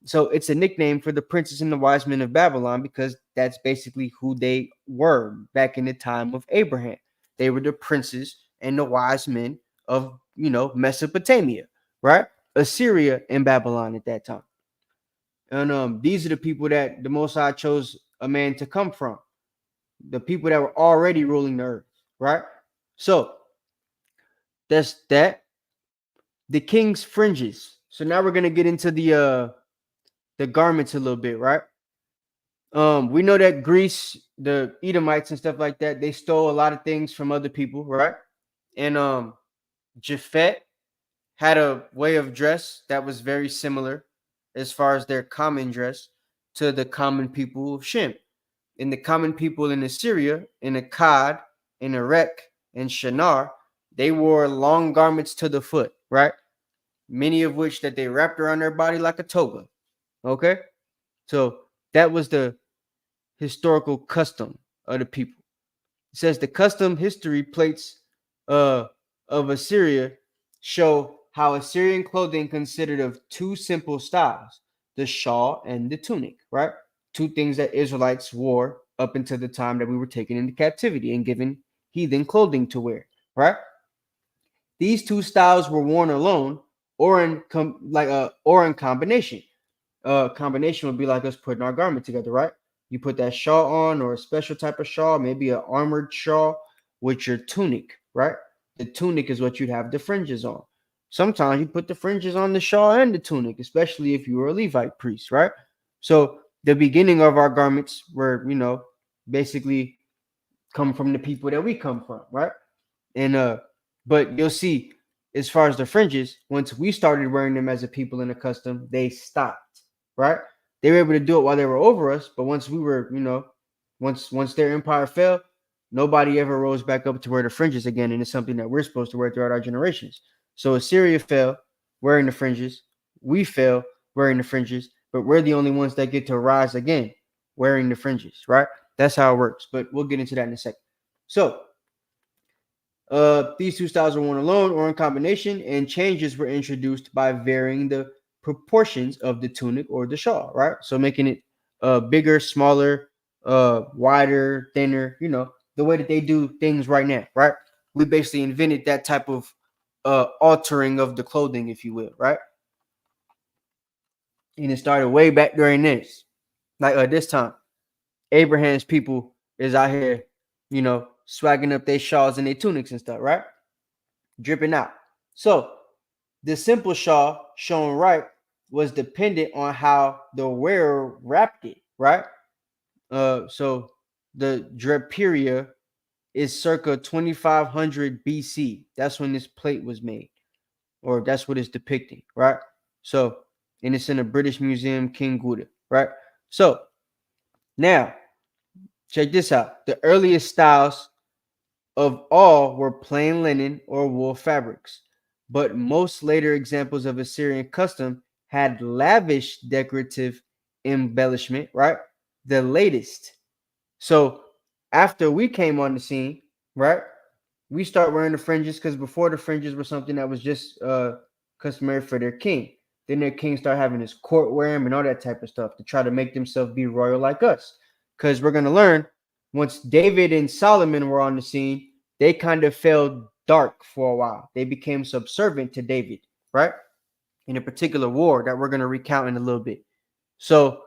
So it's a nickname for the princes and the wise men of Babylon, because that's basically who they were back in the time of Abraham. They were the princes and the wise men of, Mesopotamia, right? Assyria and Babylon at that time. And these are the people that the Most High chose a man to come from, the people that were already ruling the earth, right? So that's that. The king's fringes. So now we're gonna get into the garments a little bit, right? We know that Greece, the Edomites and stuff like that, they stole a lot of things from other people, right? And Japhet had a way of dress that was very similar as far as their common dress to the common people of Shem. And the common people in Assyria, in Akkad, in Erech, and Shinar, they wore long garments to the foot, right? Many of which that they wrapped around their body like a toga. Okay? So that was the historical custom of the people. It says the custom history plates of Assyria show how Assyrian clothing consisted of two simple styles, the shawl and the tunic, right? Two things that Israelites wore up until the time that we were taken into captivity and given heathen clothing to wear, right? These two styles were worn alone or in combination. Combination would be like us putting our garment together, right? You put that shawl on, or a special type of shawl, maybe an armored shawl with your tunic, right? The tunic is what you'd have the fringes on. sometimes you put the fringes on the shawl and the tunic, especially if you were a Levite priest, right? So the beginning of our garments were, basically come from the people that we come from, right? And but you'll see, as far as the fringes, once we started wearing them as a people in the custom, they stopped, right? They were able to do it while they were over us, but once we were, once their empire fell, nobody ever rose back up to wear the fringes again, and it's something that we're supposed to wear throughout our generations. So Assyria fell wearing the fringes, we fell wearing the fringes, but we're the only ones that get to rise again wearing the fringes, right? That's how it works, but we'll get into that in a second. So these two styles are worn alone or in combination, and changes were introduced by varying the proportions of the tunic or the shawl, right? So making it bigger, smaller, wider, thinner, the way that they do things right now, right? We basically invented that type of altering of the clothing, if you will, right? And it started way back during this. Like this time, Abraham's people is out here, swagging up their shawls and their tunics and stuff, right? Dripping out. So the simple shawl shown right was dependent on how the wearer wrapped it, right? So the draperia is circa 2500 BC. That's when this plate was made, or that's what it's depicting, right? So, and it's in the British Museum, King Gouda, right? So now, check this out. The earliest styles of all were plain linen or wool fabrics, but most later examples of Assyrian custom had lavish decorative embellishment, right? The latest. So after we came on the scene, right, we start wearing the fringes, because before the fringes were something that was just customary for their king. Then their king started having his court wear them and all that type of stuff to try to make themselves be royal like us. Because we're going to learn, once David and Solomon were on the scene, they kind of fell dark for a while. They became subservient to David, right? In a particular war that we're going to recount in a little bit. So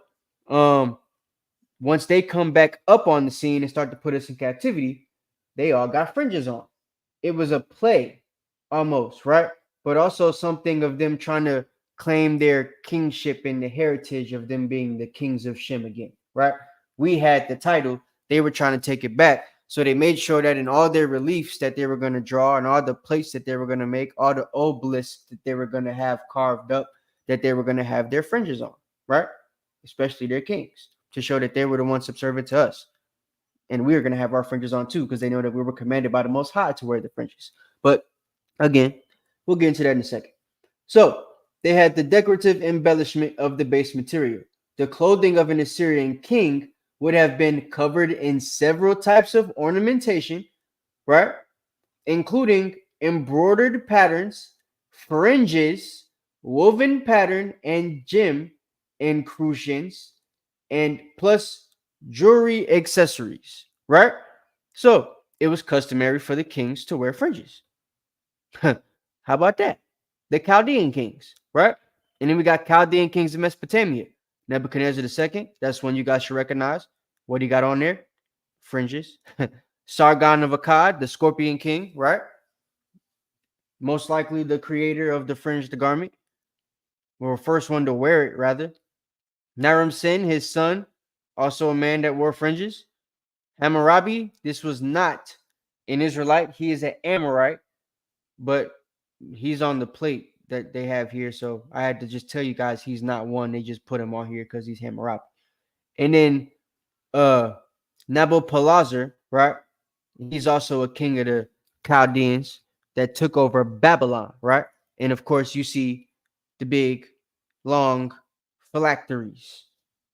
once they come back up on the scene and start to put us in captivity, they all got fringes on. It was a play almost, right? But also something of them trying to claim their kingship and the heritage of them being the kings of Shem again, right? We had the title. They were trying to take it back. So they made sure that in all their reliefs that they were going to draw and all the plates that they were going to make, all the obelisks that they were going to have carved up, that they were going to have their fringes on, right? Especially their kings, to show that they were the ones subservient to us. And we were going to have our fringes on too, because they know that we were commanded by the Most High to wear the fringes. But again, we'll get into that in a second. So they had the decorative embellishment of the base material. The clothing of an Assyrian king would have been covered in several types of ornamentation, right? Including embroidered patterns, fringes, woven pattern, and gem incrusions, and plus jewelry accessories, right? So it was customary for the kings to wear fringes. How about that? The Chaldean kings, right? And then we got Chaldean kings in Mesopotamia. Nebuchadnezzar II, that's one you guys should recognize. What he got on there? Fringes. Sargon of Akkad, the Scorpion King, right? Most likely the creator of the fringed garment, or first one to wear it, rather. Naram Sin, his son, also a man that wore fringes. Hammurabi, this was not an Israelite. He is an Amorite, but he's on the plate that they have here. So I had to just tell you guys he's not one. They just put him on here because he's Hammurabi. And then Nabopolassar, right? He's also a king of the Chaldeans that took over Babylon, right? And of course, you see the big, long phylacteries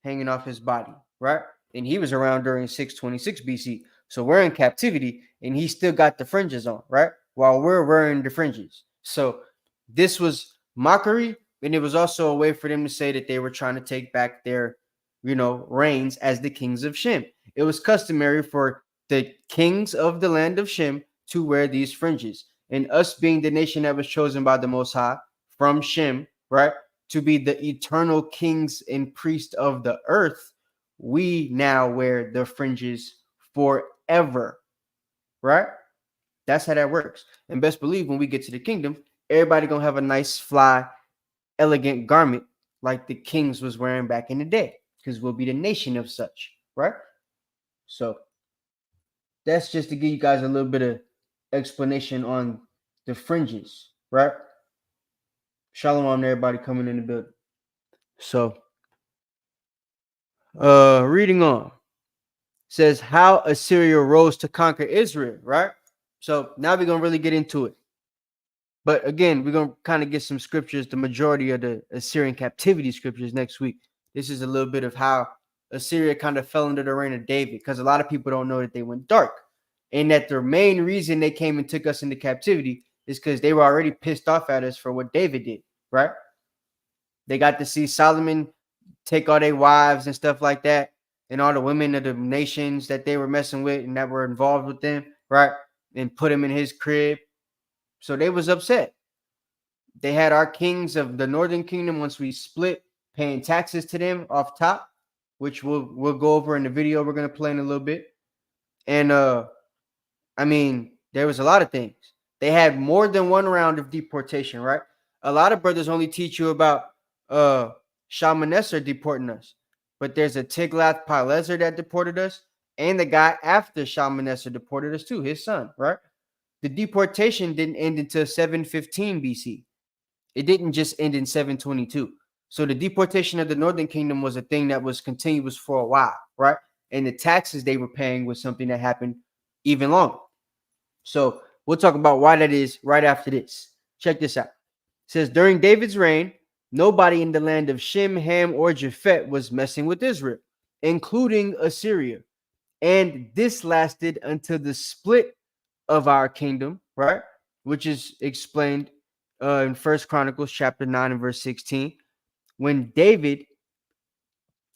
hanging off his body, right? And he was around during 626 BC. So we're in captivity, and he still got the fringes on, right? While we're wearing the fringes. So this was mockery, and it was also a way for them to say that they were trying to take back their, reigns as the kings of Shem. It was customary for the kings of the land of Shem to wear these fringes. And us being the nation that was chosen by the Most High from Shem, right, to be the eternal kings and priests of the earth, we now wear the fringes forever, right? That's how that works. And best believe when we get to the kingdom, everybody gonna have a nice, fly, elegant garment like the kings was wearing back in the day, because we'll be the nation of such, right? So that's just to give you guys a little bit of explanation on the fringes, right? Shalom to everybody coming in the building. So reading on, says how Assyria rose to conquer Israel, right? So now we're gonna really get into it. But again, we're gonna kind of get some scriptures, the majority of the Assyrian captivity scriptures next week. This is a little bit of how Assyria kind of fell under the reign of David, because a lot of people don't know that they went dark, and that the main reason they came and took us into captivity is because they were already pissed off at us for what David did, right? They got to see Solomon take all their wives and stuff like that, and all the women of the nations that they were messing with and that were involved with them, right? And put him in his crib. So they was upset. They had our kings of the northern kingdom, once we split, paying taxes to them off top, which we'll go over in the video we're gonna play in a little bit. And I mean, there was a lot of things. They had more than one round of deportation, right? A lot of brothers only teach you about Shalmaneser deporting us, but there's a Tiglath-Pileser that deported us, and the guy after Shalmaneser deported us too, his son, right? The deportation didn't end until 715 BC. It didn't just end in 722. So the deportation of the northern kingdom was a thing that was continuous for a while, right? And the taxes they were paying was something that happened even longer. So we'll talk about why that is right after this. Check this out. It says, during David's reign, nobody in the land of Shem, Ham, or Japhet was messing with Israel, including Assyria. And this lasted until the split of our kingdom, right? Which is explained in First Chronicles chapter 9 and verse 16. When David,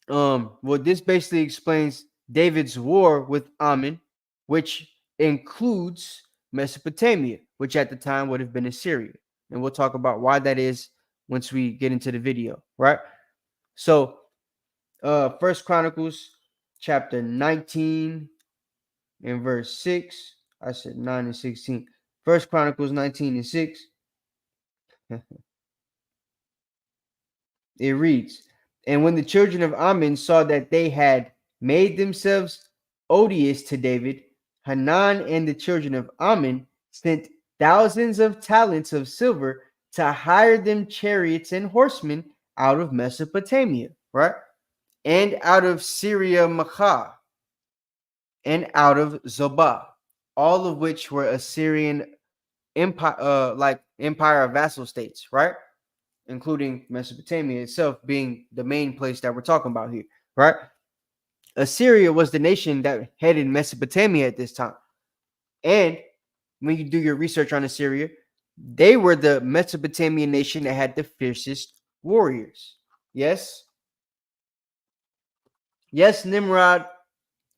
this basically explains David's war with Ammon, which includes Mesopotamia, which at the time would have been Assyria. And we'll talk about why that is once we get into the video, right? So First Chronicles chapter 19 and verse 6. I said 9 and 16. First Chronicles 19 and 6. It reads, and when the children of Ammon saw that they had made themselves odious to David, Hanan and the children of Ammon sent thousands of talents of silver to hire them chariots and horsemen out of Mesopotamia, right? And out of Syria Makkah, and out of Zobah, all of which were Assyrian empire, like empire of vassal states, right? Including Mesopotamia itself being the main place that we're talking about here, right? Assyria was the nation that headed Mesopotamia at this time. And when you do your research on Assyria, they were the Mesopotamian nation that had the fiercest warriors. Yes. Yes, Nimrod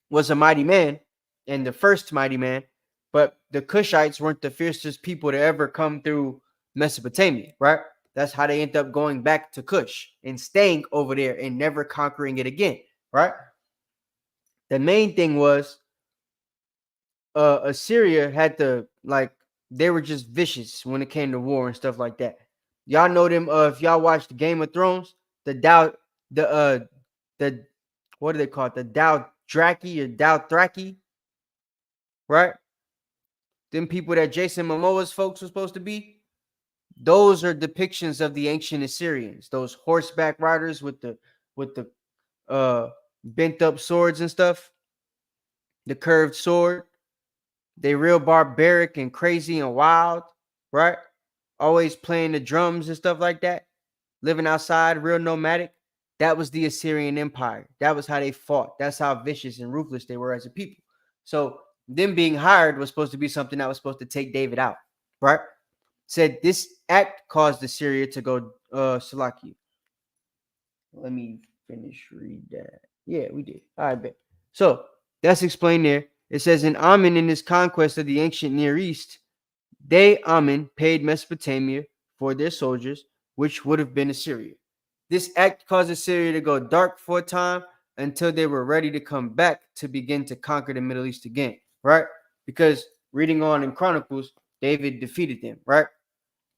was a mighty man and the first mighty man, but the Cushites weren't the fiercest people to ever come through Mesopotamia, right? That's how they end up going back to Cush and staying over there and never conquering it again, right? The main thing was Assyria had to, like, they were just vicious when it came to war and stuff like that. Y'all know them. If y'all watched Game of Thrones, the what do they call it? The Dothraki or Dothraki, right? Them people that Jason Momoa's folks were supposed to be. Those are depictions of the ancient Assyrians. Those horseback riders with the bent up swords and stuff. The curved sword. They real barbaric and crazy and wild, right? Always playing the drums and stuff like that. Living outside, real nomadic. That was the Assyrian Empire. That was how they fought. That's how vicious and ruthless they were as a people. So them being hired was supposed to be something that was supposed to take David out, right? Said this act caused Assyria to go Salakia. Let me finish read that. Yeah, we did. All right, bet. So that's explained there. It says, in Ammon, in his conquest of the ancient Near East, they, Ammon, paid Mesopotamia for their soldiers, which would have been Assyria. This act caused Assyria to go dark for a time until they were ready to come back to begin to conquer the Middle East again, right? Because reading on in Chronicles, David defeated them, right?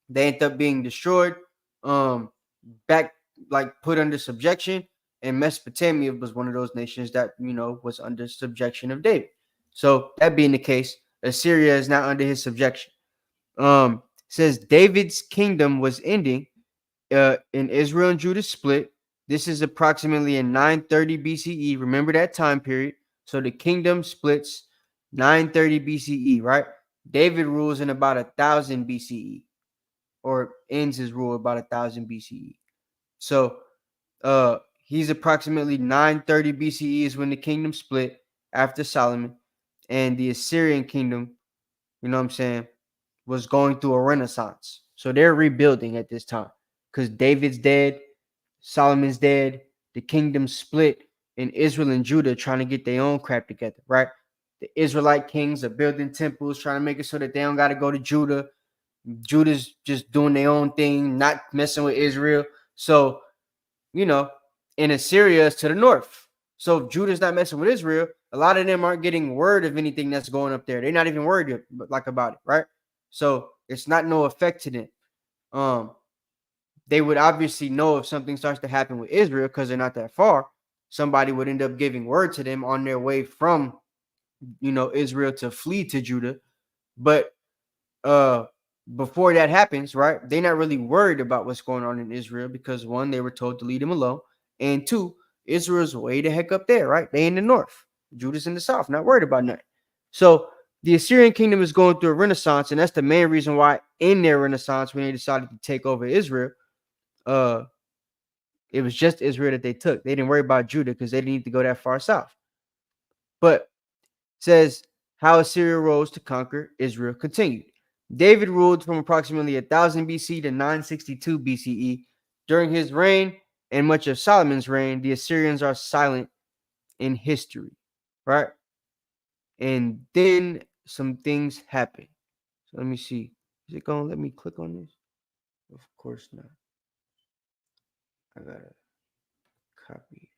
They end up being destroyed, back like put under subjection. And Mesopotamia was one of those nations that was under subjection of David. So that being the case, Assyria is now under his subjection. Says David's kingdom was ending in Israel and Judah split. This is approximately in 930 BCE. Remember that time period. So the kingdom splits 930 BCE, right? David rules in about 1000 BCE, or ends his rule about 1000 BCE. So he's approximately 930 BCE is when the kingdom split after Solomon, and the Assyrian kingdom, was going through a renaissance. So they're rebuilding at this time because David's dead, Solomon's dead, the kingdom split, and Israel and Judah trying to get their own crap together, right? The Israelite kings are building temples, trying to make it so that they don't got to go to Judah. Judah's just doing their own thing, not messing with Israel. So, in Assyria is to the north. So if Judah's not messing with Israel, a lot of them aren't getting word of anything that's going up there. They're not even worried about it, right? So it's not no effect to them. They would obviously know if something starts to happen with Israel because they're not that far. Somebody would end up giving word to them on their way from, Israel to flee to Judah. But before that happens, right, they're not really worried about what's going on in Israel because, one, they were told to leave them alone, and two, Israel's way the heck up there, right? They in the north, Judah's in the south, not worried about nothing. So the Assyrian kingdom is going through a renaissance, and that's the main reason why in their renaissance, when they decided to take over Israel, it was just Israel that they took. They didn't worry about Judah because they didn't need to go that far south. But says how Assyria rose to conquer Israel continued. David ruled from approximately 1000 BC to 962 BCE. During his reign and much of Solomon's reign, the Assyrians are silent in history, right? And then some things happen. So let me see. Is it going to let me click on this? Of course not. I got to copy.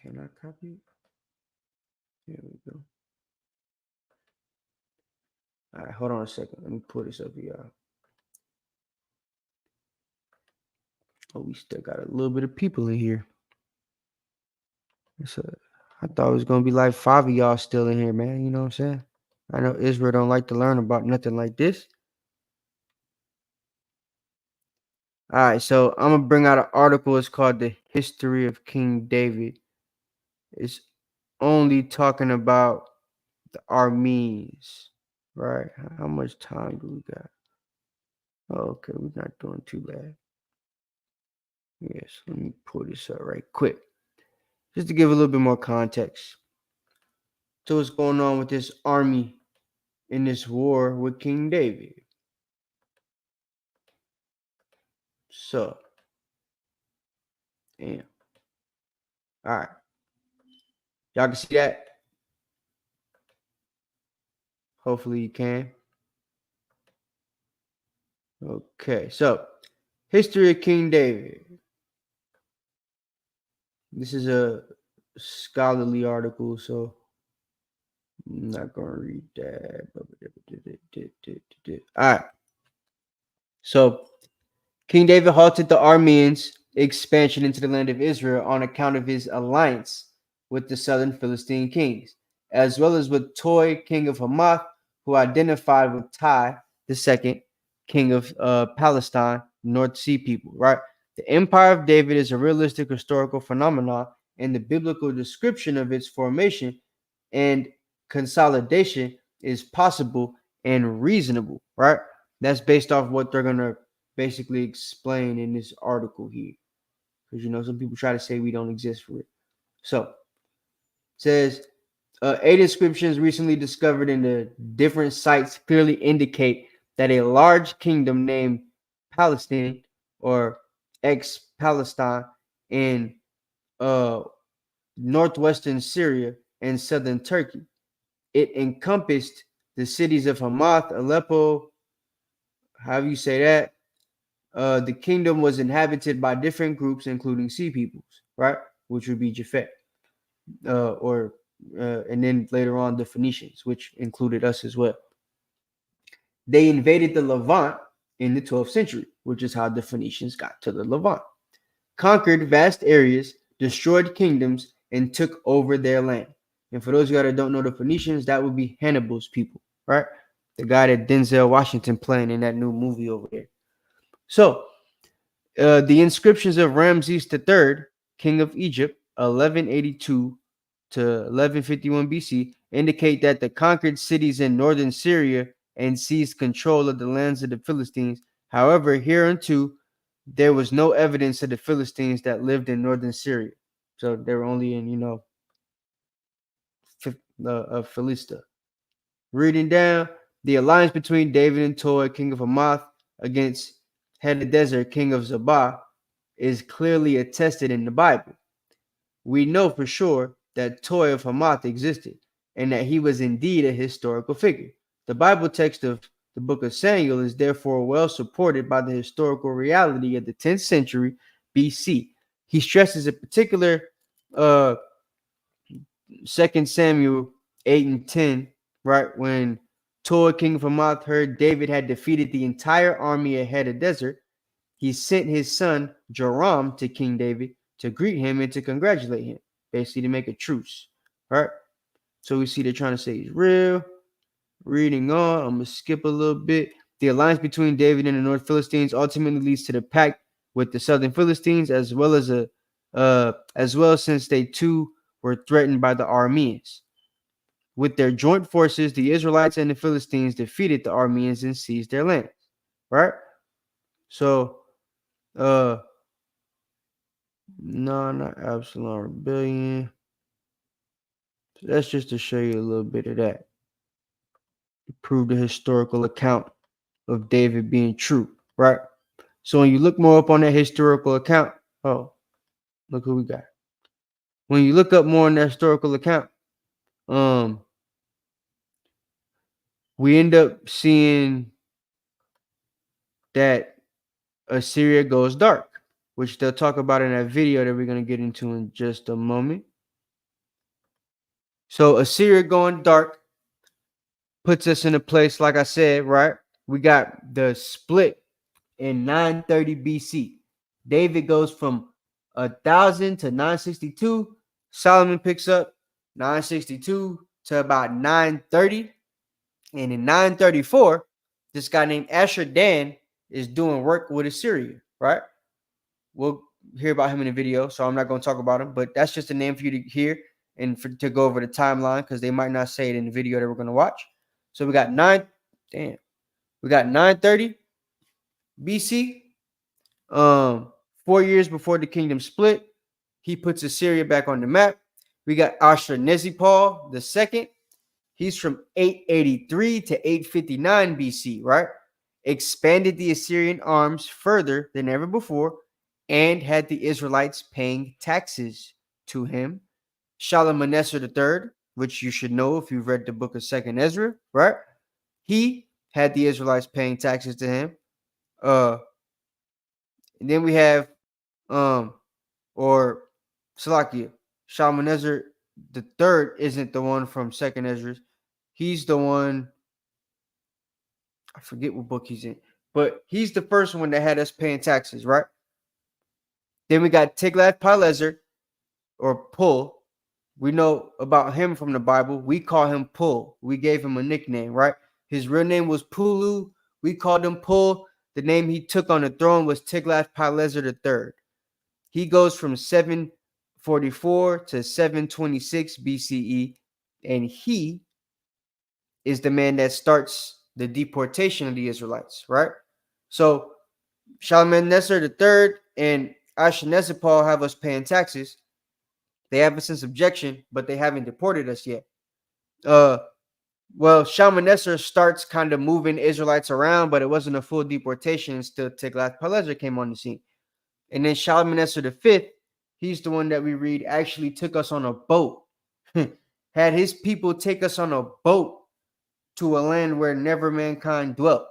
Can I copy it? Here we go. All right, hold on a second. Let me pull this up for y'all. Oh, we still got a little bit of people in here. I thought it was going to be like 5 of y'all still in here, man. You know what I'm saying? I know Israel don't like to learn about nothing like this. All right, so I'm going to bring out an article. It's called The History of King David. It's only talking about the Armenes, right? How much time do we got? Oh, okay, we're not doing too bad. Yes, let me pull this up right quick. Just to give a little bit more context. So what's going on with this army in this war with King David? So, damn. All right. Y'all can see that? Hopefully you can. Okay, so history of King David. This is a scholarly article, so I'm not going to read that. All right. So King David halted the Arameans' expansion into the land of Israel on account of his alliance with the southern Philistine kings, as well as with Toi, king of Hamath, who identified with Tai, the second king of Palestine, North Sea people, right? The Empire of David is a realistic historical phenomenon, and the biblical description of its formation and consolidation is possible and reasonable, right? That's based off what they're going to basically explain in this article here. Because, some people try to say we don't exist for it. So, it says, 8 inscriptions recently discovered in the different sites clearly indicate that a large kingdom named Palestine or ex-Palestine in northwestern Syria and southern Turkey. It encompassed the cities of Hamath, Aleppo, however you say that. The kingdom was inhabited by different groups, including sea peoples, right? Which would be Japhet, and then later on the Phoenicians, which included us as well. They invaded the Levant in the 12th century, which is how the Phoenicians got to the Levant, conquered vast areas, destroyed kingdoms, and took over their land. And for those of you that don't know the Phoenicians, that would be Hannibal's people, right? The guy that Denzel Washington playing in that new movie over there. So the inscriptions of Ramses III, king of Egypt, 1182 to 1151 BC, indicate that the conquered cities in northern Syria and seized control of the lands of the Philistines. However, hereunto there was no evidence of the Philistines that lived in northern Syria. So they were only in, Philistia. Reading down, the alliance between David and Toi, king of Hamath, against Hadadezer, king of Zobah, is clearly attested in the Bible. We know for sure that Toi of Hamath existed and that he was indeed a historical figure. The Bible text of the book of Samuel is therefore well supported by the historical reality of the 10th century BC. He stresses a particular 2 Samuel 8 and 10, right? When Toi, king of Hamath, heard David had defeated the entire army ahead of desert, he sent his son Joram to King David to greet him and to congratulate him, basically to make a truce. All right. So we see they're trying to say he's real. Reading on, I'm gonna skip a little bit. The alliance between David and the North Philistines ultimately leads to the pact with the Southern Philistines, as well since they too were threatened by the Arameans. With their joint forces, the Israelites and the Philistines defeated the Arameans and seized their lands. Right. So no, not Absalom Rebellion. So that's just to show you a little bit of that. Prove the historical account of David being true, right? So when you look more up on that historical account, oh, look who we got. When you look up more on that historical account, we end up seeing that Assyria goes dark, which they'll talk about in that video that we're going to get into in just a moment. So Assyria going dark puts us in a place, like I said, right? We got the split in 930 BC. David goes from 1,000 to 962. Solomon picks up 962 to about 930. And in 934, this guy named Ashur-dan is doing work with Assyria, right? We'll hear about him in the video, so I'm not going to talk about him, but that's just a name for you to hear and to go over the timeline because they might not say it in the video that we're going to watch. So we got 930 BC. 4 years before the kingdom split, he puts Assyria back on the map. We got Ashurnazirpal the second. He's from 883 to 859 BC, right? Expanded the Assyrian arms further than ever before and had the Israelites paying taxes to him. Shalmaneser III, which you should know if you've read the book of 2nd Ezra, right? He had the Israelites paying taxes to him. And then we have Salakia. Shalmaneser the third isn't the one from 2nd Ezra. He's the one, I forget what book he's in, but he's the first one that had us paying taxes, right? Then we got Tiglath-Pileser, or Pul. We know about him from the Bible. We call him Pul. We gave him a nickname, right? His real name was Pulu. We called him Pul. The name he took on the throne was Tiglath-Pileser III. He goes from 744 to 726 BCE, and he is the man that starts the deportation of the Israelites, right? So Shalmaneser III and Ashurnazirpal have us paying taxes. They have us in subjection, but they haven't deported us yet. Well, Shalmaneser starts kind of moving Israelites around, but it wasn't a full deportation until Tiglath-Pileser came on the scene. And then Shalmaneser V, he's the one that we read actually took us on a boat. Had his people take us on a boat to a land where never mankind dwelt.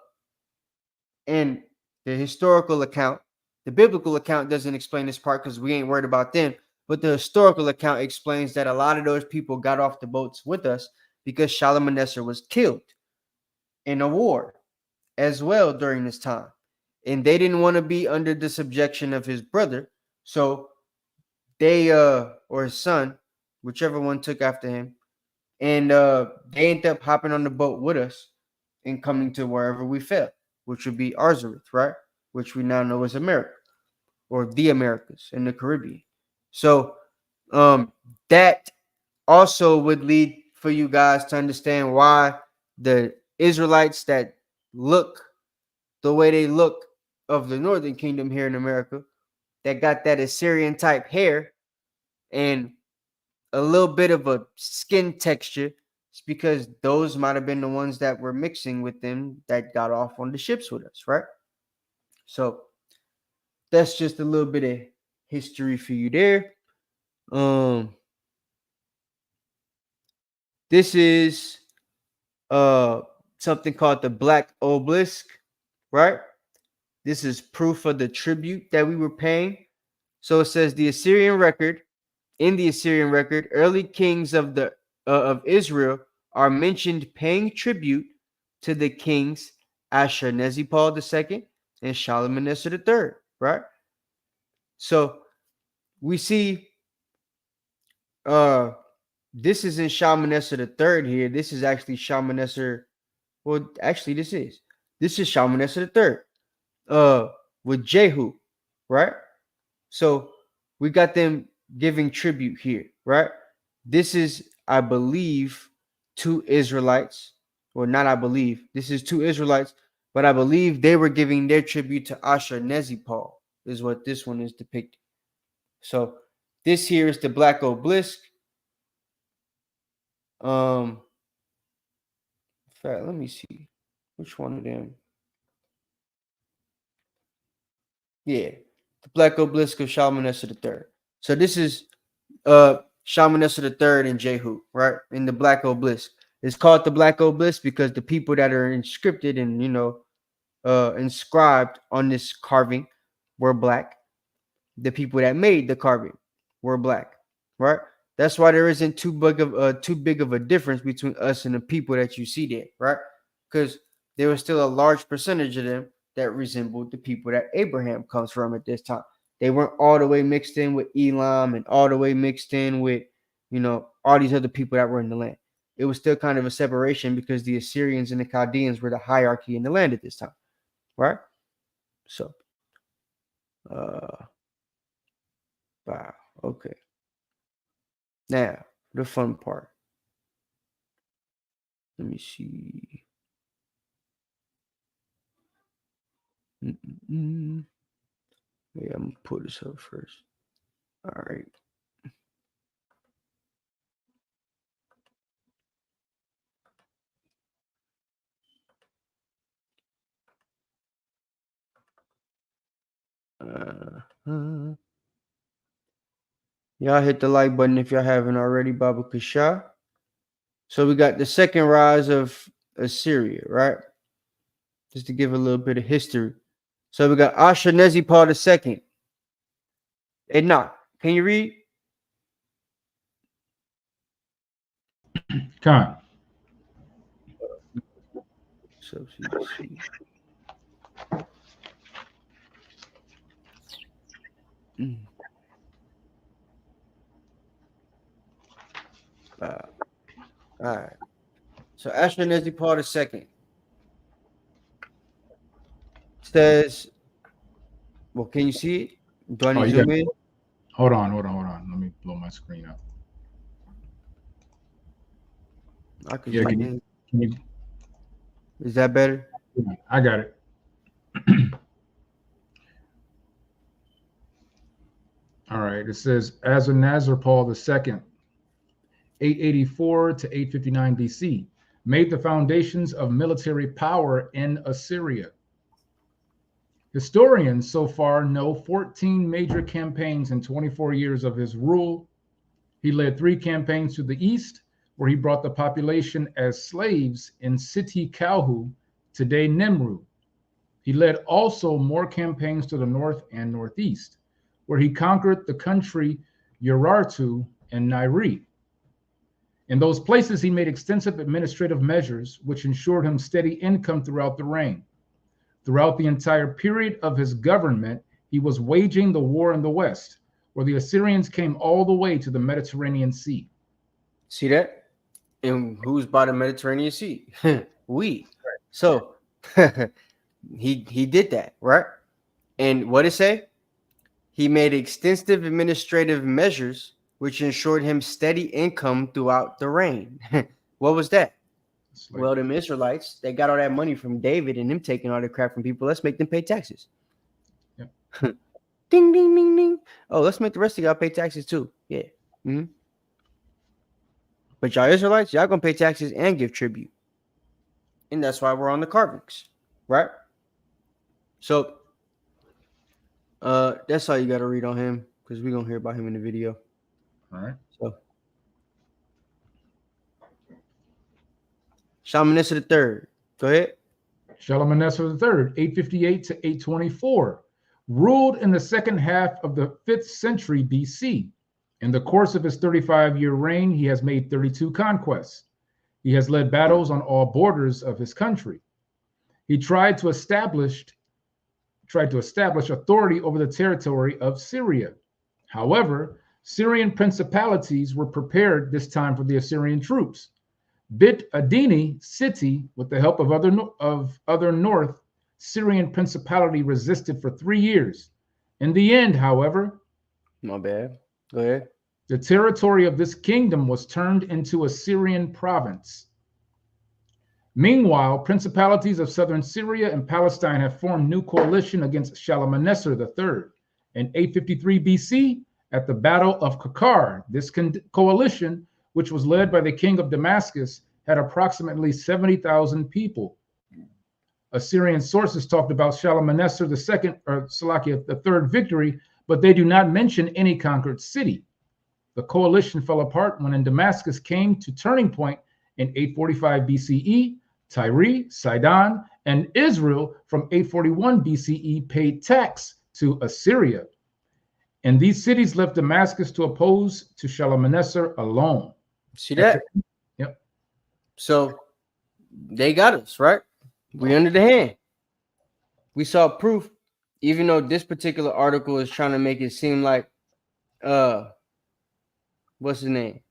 And the historical account, the biblical account doesn't explain this part because we ain't worried about them. But the historical account explains that a lot of those people got off the boats with us because Shalmaneser was killed in a war. as well during this time. And they didn't want to be under the subjection of his brother. So they or his son, whichever one took after him, and they ended up hopping on the boat with us and coming to wherever we fell, which would be Arzareth, right? Which we now know as America or the Americas in the Caribbean. So that also would lead for you guys to understand why the Israelites that look the way they look of the Northern Kingdom here in America, that got that Assyrian type hair and a little bit of a skin texture, it's because those might have been the ones that were mixing with them that got off on the ships with us, right? So that's just a little bit of history for you there. This is something called the Black Obelisk, right? This is proof of the tribute that we were paying. So it says the Assyrian record. In the Assyrian record, early kings of the of Israel are mentioned paying tribute to the kings Ashurnezipal II and Shalmaneser III, right? So we see this is in Shalmaneser III here. This is actually Shalmaneser. Well, actually, this is Shalmaneser III with Jehu, right? So we got them giving tribute here, right? This is, I believe, two Israelites, or not I believe, this is two Israelites, but I believe they were giving their tribute to Ashurnezipal, is what this one is depicting. So this here is the Black Obelisk. In fact, let me see. Which one of them? Yeah, the Black Obelisk of Shalmaneser III. So this is Shalmaneser III and Jehu, right? In the Black Obelisk. It's called the Black Obelisk because the people that are inscripted and, inscribed on this carving were black. The people that made the carving were black, right? That's why there isn't too big of a difference between us and the people that you see there, right? Because there was still a large percentage of them that resembled the people that Abraham comes from at this time. They weren't all the way mixed in with Elam and all the way mixed in with, all these other people that were in the land. It was still kind of a separation because the Assyrians and the Chaldeans were the hierarchy in the land at this time, right? So, wow, okay. Now, the fun part. Let me see. Yeah, I'm gonna put this up first. All right. Y'all hit the like button if y'all haven't already, Baba Kasha. So we got the second rise of Assyria, right? Just to give a little bit of history. So we got Ashurnezipal II. Hey, knock. Can you read? Con. So see. All right. So Ashurnezipal II says, well, can you see it? Do I need to zoom in? Hold on. Let me blow my screen up. I can zoom in. Is that better? I got it. All right. It says Ashurnezipal II, 884 to 859 BC, made the foundations of military power in Assyria. Historians so far know 14 major campaigns in 24 years of his rule. He led 3 campaigns to the east, where he brought the population as slaves in Siti Kauhu, today Nimru. He led also more campaigns to the north and northeast, where he conquered the country Urartu and Nairi. In those places, he made extensive administrative measures, which ensured him steady income throughout the reign. Throughout the entire period of his government, he was waging the war in the west, where the Assyrians came all the way to the Mediterranean Sea. See that? And who's by the Mediterranean Sea? We. So he did that, right? And what it say? He made extensive administrative measures which ensured him steady income throughout the reign. What was that? Well, them Israelites, they got all that money from David and them taking all the crap from people. Let's make them pay taxes. Yep. Ding, ding, ding, ding. Oh, let's make the rest of y'all pay taxes too. Yeah. Mm-hmm. But y'all Israelites, y'all gonna pay taxes and give tribute. And that's why we're on the carvings, right? So that's all you got to read on him, because we're going to hear about him in the video. All right. So Shalmaneser III. Go ahead. Shalmaneser III, 858 to 824, ruled in the second half of the 5th century BC. In the course of his 35-year reign, he has made 32 conquests. He has led battles on all borders of his country. He tried to establish authority over the territory of Syria. However, Syrian principalities were prepared this time for the Assyrian troops. Bit Adini city, with the help of other North Syrian principality, resisted for 3 years. In the end, however, my bad. Go ahead. The territory of this kingdom was turned into Assyrian province. Meanwhile, principalities of southern Syria and Palestine have formed new coalition against Shalmaneser III. In 853 BC, at the Battle of Kakar, this coalition, which was led by the king of Damascus, had approximately 70,000 people. Assyrian sources talked about Shalmaneser the third victory, but they do not mention any conquered city. The coalition fell apart when Damascus came to turning point in 845 BCE. Tyre, Sidon, and Israel from 841 BCE paid tax to Assyria. And these cities left Damascus to oppose to Shalmaneser alone. See that? Yep. So they got us, right? We under the hand. We saw proof, even though this particular article is trying to make it seem like what's his name?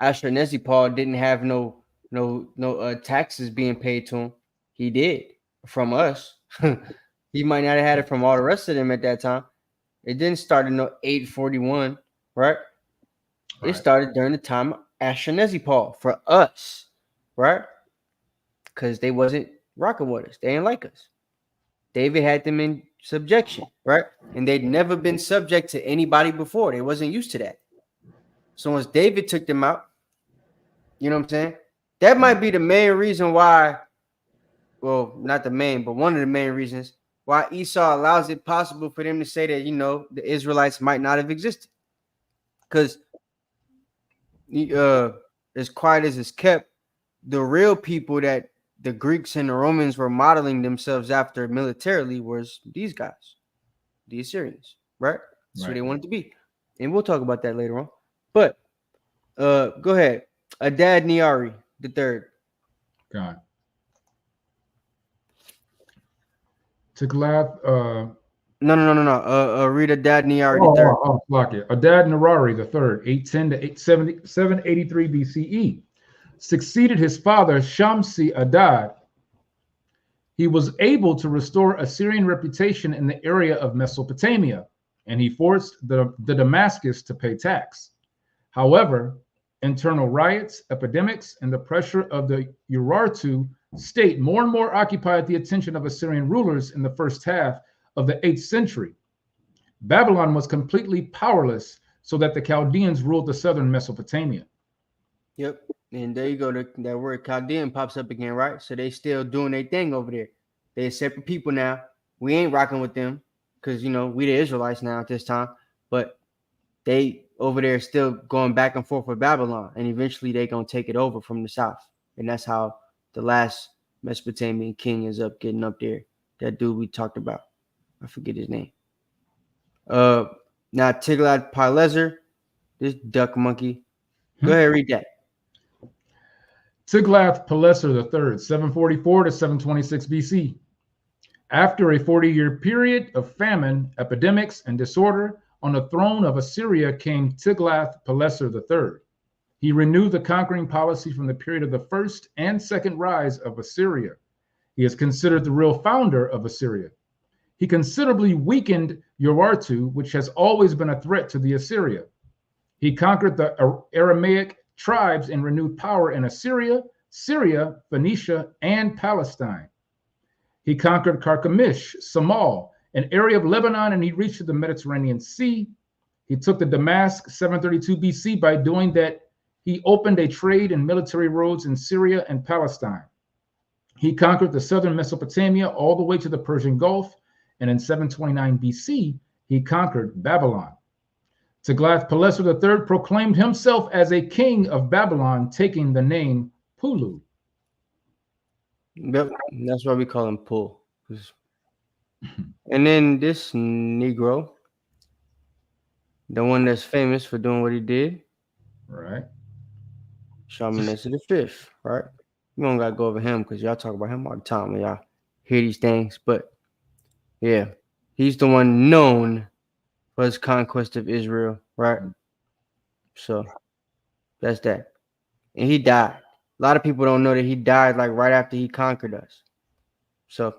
Ashurnasirpal didn't have no taxes being paid to him. He did from us. He might not have had it from all the rest of them at that time. It didn't start in 841, right? It started during the time of Ashurnasirpal for us, right? Because they wasn't rocking with us. They didn't like us. David had them in subjection, right? And they'd never been subject to anybody before. They wasn't used to that. So once David took them out, you know what I'm saying? That might be the main reason why, well, not the main, but one of the main reasons why Esau allows it possible for them to say that, the Israelites might not have existed. Because as quiet as it's kept, the real people that the Greeks and the Romans were modeling themselves after militarily was these guys, the Assyrians, right? That's who they wanted to be. And we'll talk about that later on. But go ahead. Adad Niari the third. God. Tiglath. No. Read Adad Niari the third. Block it. Adad Nirari the third, 810 to 783 BCE, succeeded his father Shamsi Adad. He was able to restore Assyrian reputation in the area of Mesopotamia, and he forced the Damascus to pay tax. However, internal riots, epidemics, and the pressure of the Urartu state more and more occupied the attention of Assyrian rulers in the first half of the 8th century. Babylon was completely powerless, so that the Chaldeans ruled the southern Mesopotamia. Yep. And there you go. That word Chaldean pops up again, right? So they still doing their thing over there. They're separate people now. We ain't rocking with them because, we the Israelites now at this time. But they over there still going back and forth with Babylon. And eventually they're going to take it over from the south. And that's how the last Mesopotamian king is getting up there. That dude we talked about. I forget his name. Now Tiglath-Pileser, this duck monkey. Go ahead, read that. Tiglath-Pileser III, 744 to 726 BC. After a 40-year period of famine, epidemics, and disorder, on the throne of Assyria came Tiglath-Pileser III. He renewed the conquering policy from the period of the first and second rise of Assyria. He is considered the real founder of Assyria. He considerably weakened Urartu, which has always been a threat to the Assyria. He conquered the Aramaic tribes and renewed power in Assyria, Syria, Phoenicia, and Palestine. He conquered Carchemish, Samal, an area of Lebanon, and he reached the Mediterranean Sea. He took the Damascus 732 BC. By doing that, he opened a trade and military roads in Syria and Palestine. He conquered the southern Mesopotamia all the way to the Persian Gulf, and in 729 BC, he conquered Babylon. Tiglath-Pileser III proclaimed himself as a king of Babylon, taking the name Pulu. Yep, that's why we call him Pul. And then this Negro, the one that's famous for doing what he did, right? Shalmaneser V, right? You don't gotta go over him because y'all talk about him all the time when y'all hear these things. But yeah, he's the one known for his conquest of Israel, right? So that's that. And he died. A lot of people don't know that he died like right after he conquered us. So it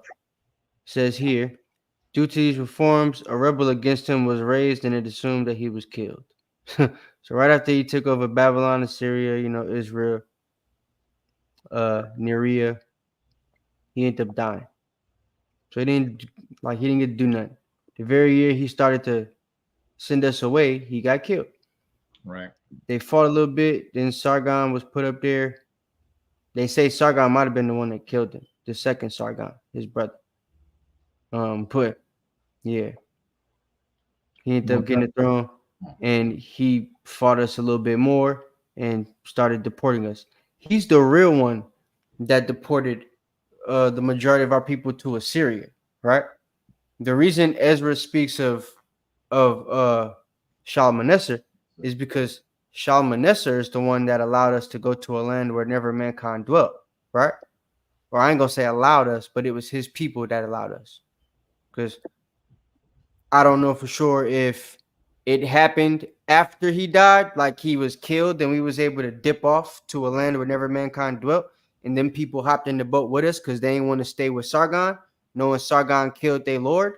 says here, due to these reforms, a rebel against him was raised and it assumed that he was killed. So right after he took over Babylon, Assyria, Israel, Nerea, he ended up dying. So he didn't get to do nothing. The very year he started to send us away, he got killed. Right. They fought a little bit. Then Sargon was put up there. They say Sargon might have been the one that killed him. The second Sargon, his brother. But yeah, he ended up getting the throne, and he fought us a little bit more and started deporting us. He's the real one that deported the majority of our people to Assyria, right? The reason Ezra speaks of Shalmaneser is because Shalmaneser is the one that allowed us to go to a land where never mankind dwelt, right? Or I ain't gonna say allowed us, but it was his people that allowed us. Because I don't know for sure if it happened after he died, like he was killed, and we was able to dip off to a land where never mankind dwelt, and then people hopped in the boat with us because they didn't want to stay with Sargon, knowing Sargon killed their lord,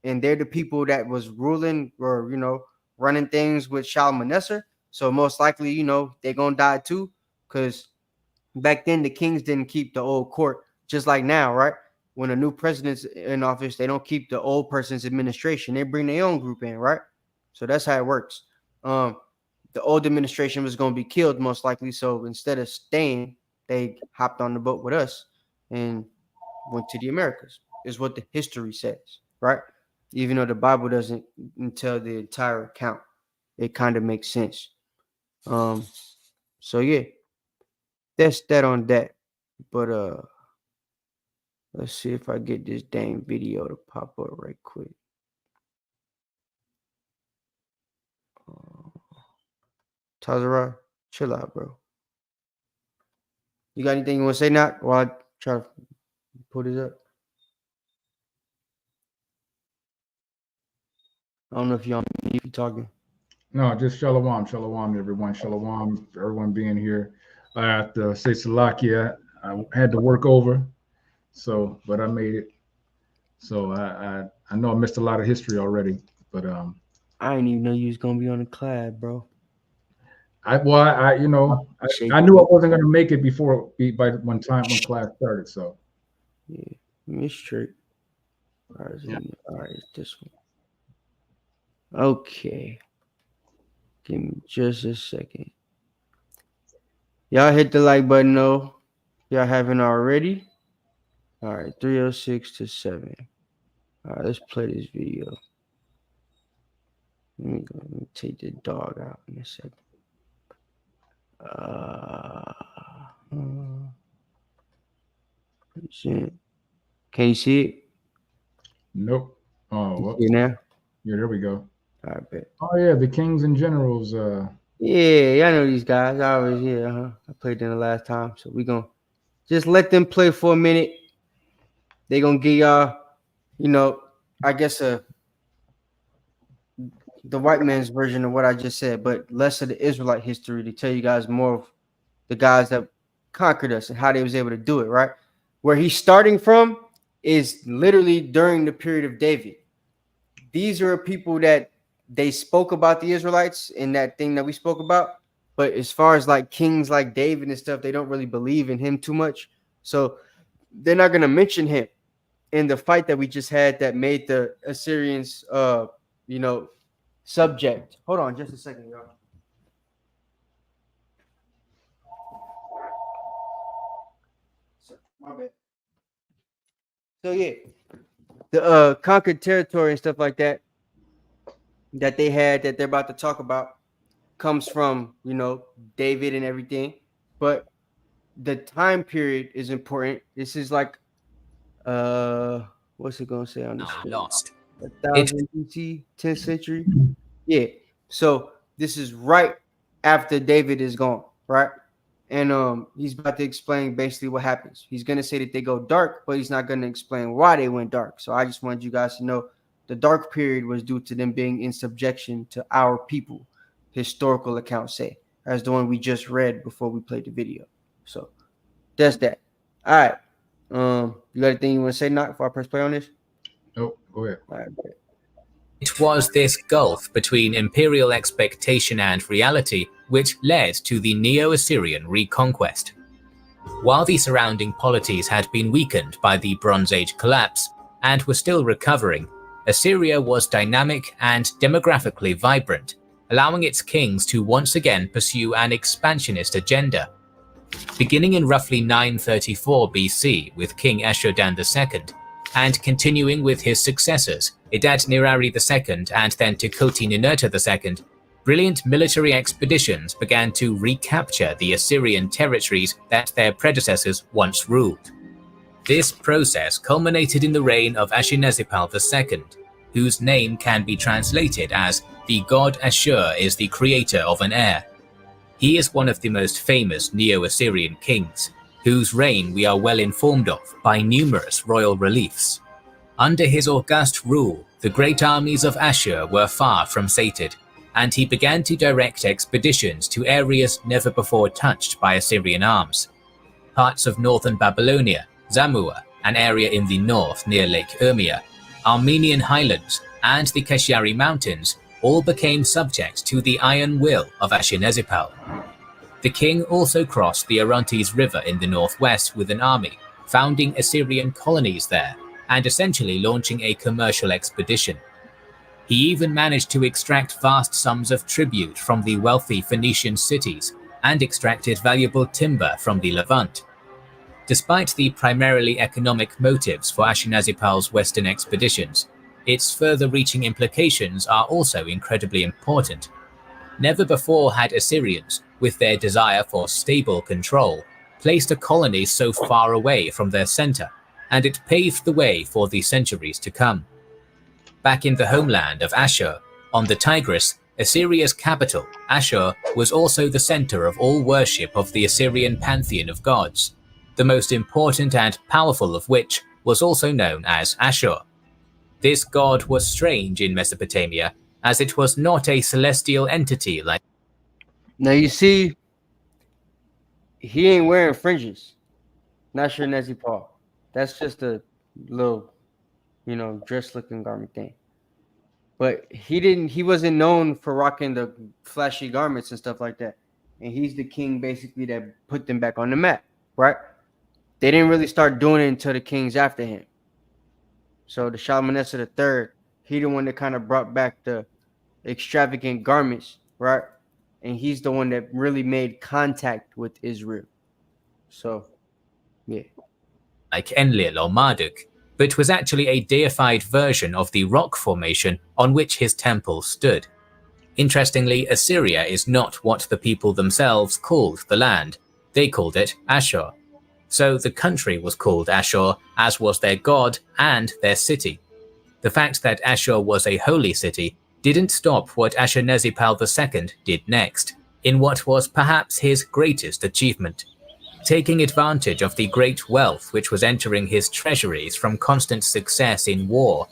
and they're the people that was ruling or running things with Shalmaneser. So most likely, they're gonna die too, because back then the kings didn't keep the old court, just like now, right? When a new president's in office, they don't keep the old person's administration. They bring their own group in, right? So that's how it works. The old administration was going to be killed most likely. So instead of staying, they hopped on the boat with us and went to the Americas, is what the history says, right? Even though the Bible doesn't tell the entire account, it kind of makes sense. So yeah, that's that on that. But let's see if I get this dang video to pop up right quick. Tazara, chill out, bro. You got anything you want to say, Nat? While I try to pull this up. I don't know if you're talking. No, just shalom, everyone. Shalom, everyone being here. I have to say Salakia. I had to work over, but I made it. So I know I missed a lot of history already, but I didn't even know you was gonna be on the class, bro. I knew I wasn't gonna make it by when class started. So yeah, mystery. All right, it's this one. Okay. Give me just a second. Y'all hit the like button though. Y'all haven't already. All right, 306 to 7. All right, let's play this video. Let me take the dog out in a second. Can you see it? Nope. Oh, well, you now? Yeah, there we go. I bet. Oh yeah, the Kings and Generals. Yeah, I know these guys. I was here. I played them the last time, so we gonna just let them play for a minute. They gonna give y'all you know, I guess the white man's version of what I just said, but less of the Israelite history to tell you guys more of the guys that conquered us and how they was able to do it, right? Where he's starting from is literally during the period of David. These are people that they spoke about the Israelites in that thing that we spoke about. But as far as like kings like David and stuff, they don't really believe in him too much. So they're not going to mention him in the fight that we just had that made the Assyrians, you know, subject. Hold on just a second, y'all. My bad. So yeah, the conquered territory and stuff like that they had that they're about to talk about comes from, you know, David and everything. But the time period is important. This is like what's it gonna say on the screen? Lost. 1000 BC, 10th century. Yeah. So this is right after David is gone, right? And he's about to explain basically what happens. He's gonna say that they go dark, but he's not gonna explain why they went dark. So I just wanted you guys to know the dark period was due to them being in subjection to our people. Historical accounts say, as the one we just read before we played the video. So that's that. All right. You got anything you want to say, Knock, before I press play on this? Nope. Go ahead. All right. It was this gulf between imperial expectation and reality which led to the Neo-Assyrian reconquest. While the surrounding polities had been weakened by the Bronze Age collapse and were still recovering, Assyria was dynamic and demographically vibrant, allowing its kings to once again pursue an expansionist agenda. Beginning in roughly 934 BC with King Ashur-dan II, and continuing with his successors, Adad-nirari II and then Tukulti-Ninurta II, brilliant military expeditions began to recapture the Assyrian territories that their predecessors once ruled. This process culminated in the reign of Ashurnasirpal II, whose name can be translated as "the god Ashur is the creator of an heir." He is one of the most famous Neo-Assyrian kings, whose reign we are well informed of by numerous royal reliefs. Under his august rule, the great armies of Ashur were far from sated, and he began to direct expeditions to areas never before touched by Assyrian arms. Parts of northern Babylonia, Zamua, an area in the north near Lake Urmia, Armenian highlands, and the Kashyari mountains all became subject to the iron will of Ashurnasirpal. The king also crossed the Orontes River in the northwest with an army, founding Assyrian colonies there, and essentially launching a commercial expedition. He even managed to extract vast sums of tribute from the wealthy Phoenician cities and extracted valuable timber from the Levant. Despite the primarily economic motives for Ashurnasirpal's western expeditions, its further-reaching implications are also incredibly important. Never before had Assyrians, with their desire for stable control, placed a colony so far away from their center, and it paved the way for the centuries to come. Back in the homeland of Ashur, on the Tigris, Assyria's capital, Ashur, was also the center of all worship of the Assyrian pantheon of gods, the most important and powerful of which was also known as Ashur. This god was strange in Mesopotamia, as it was not a celestial entity like... Now you see, he ain't wearing fringes. Not sure Nezzy Paul. That's just a little, you know, dress-looking garment thing. But he wasn't known for rocking the flashy garments and stuff like that. And he's the king basically that put them back on the map, right? They didn't really start doing it until the kings after him. So the Shalmaneser III, he the one that kind of brought back the extravagant garments, right? And he's the one that really made contact with Israel. So, yeah. Like Enlil or Marduk, but was actually a deified version of the rock formation on which his temple stood. Interestingly, Assyria is not what the people themselves called the land. They called it Ashur. So the country was called Ashur, as was their god and their city. The fact that Ashur was a holy city didn't stop what Ashurnasirpal II did next, in what was perhaps his greatest achievement. Taking advantage of the great wealth which was entering his treasuries from constant success in war,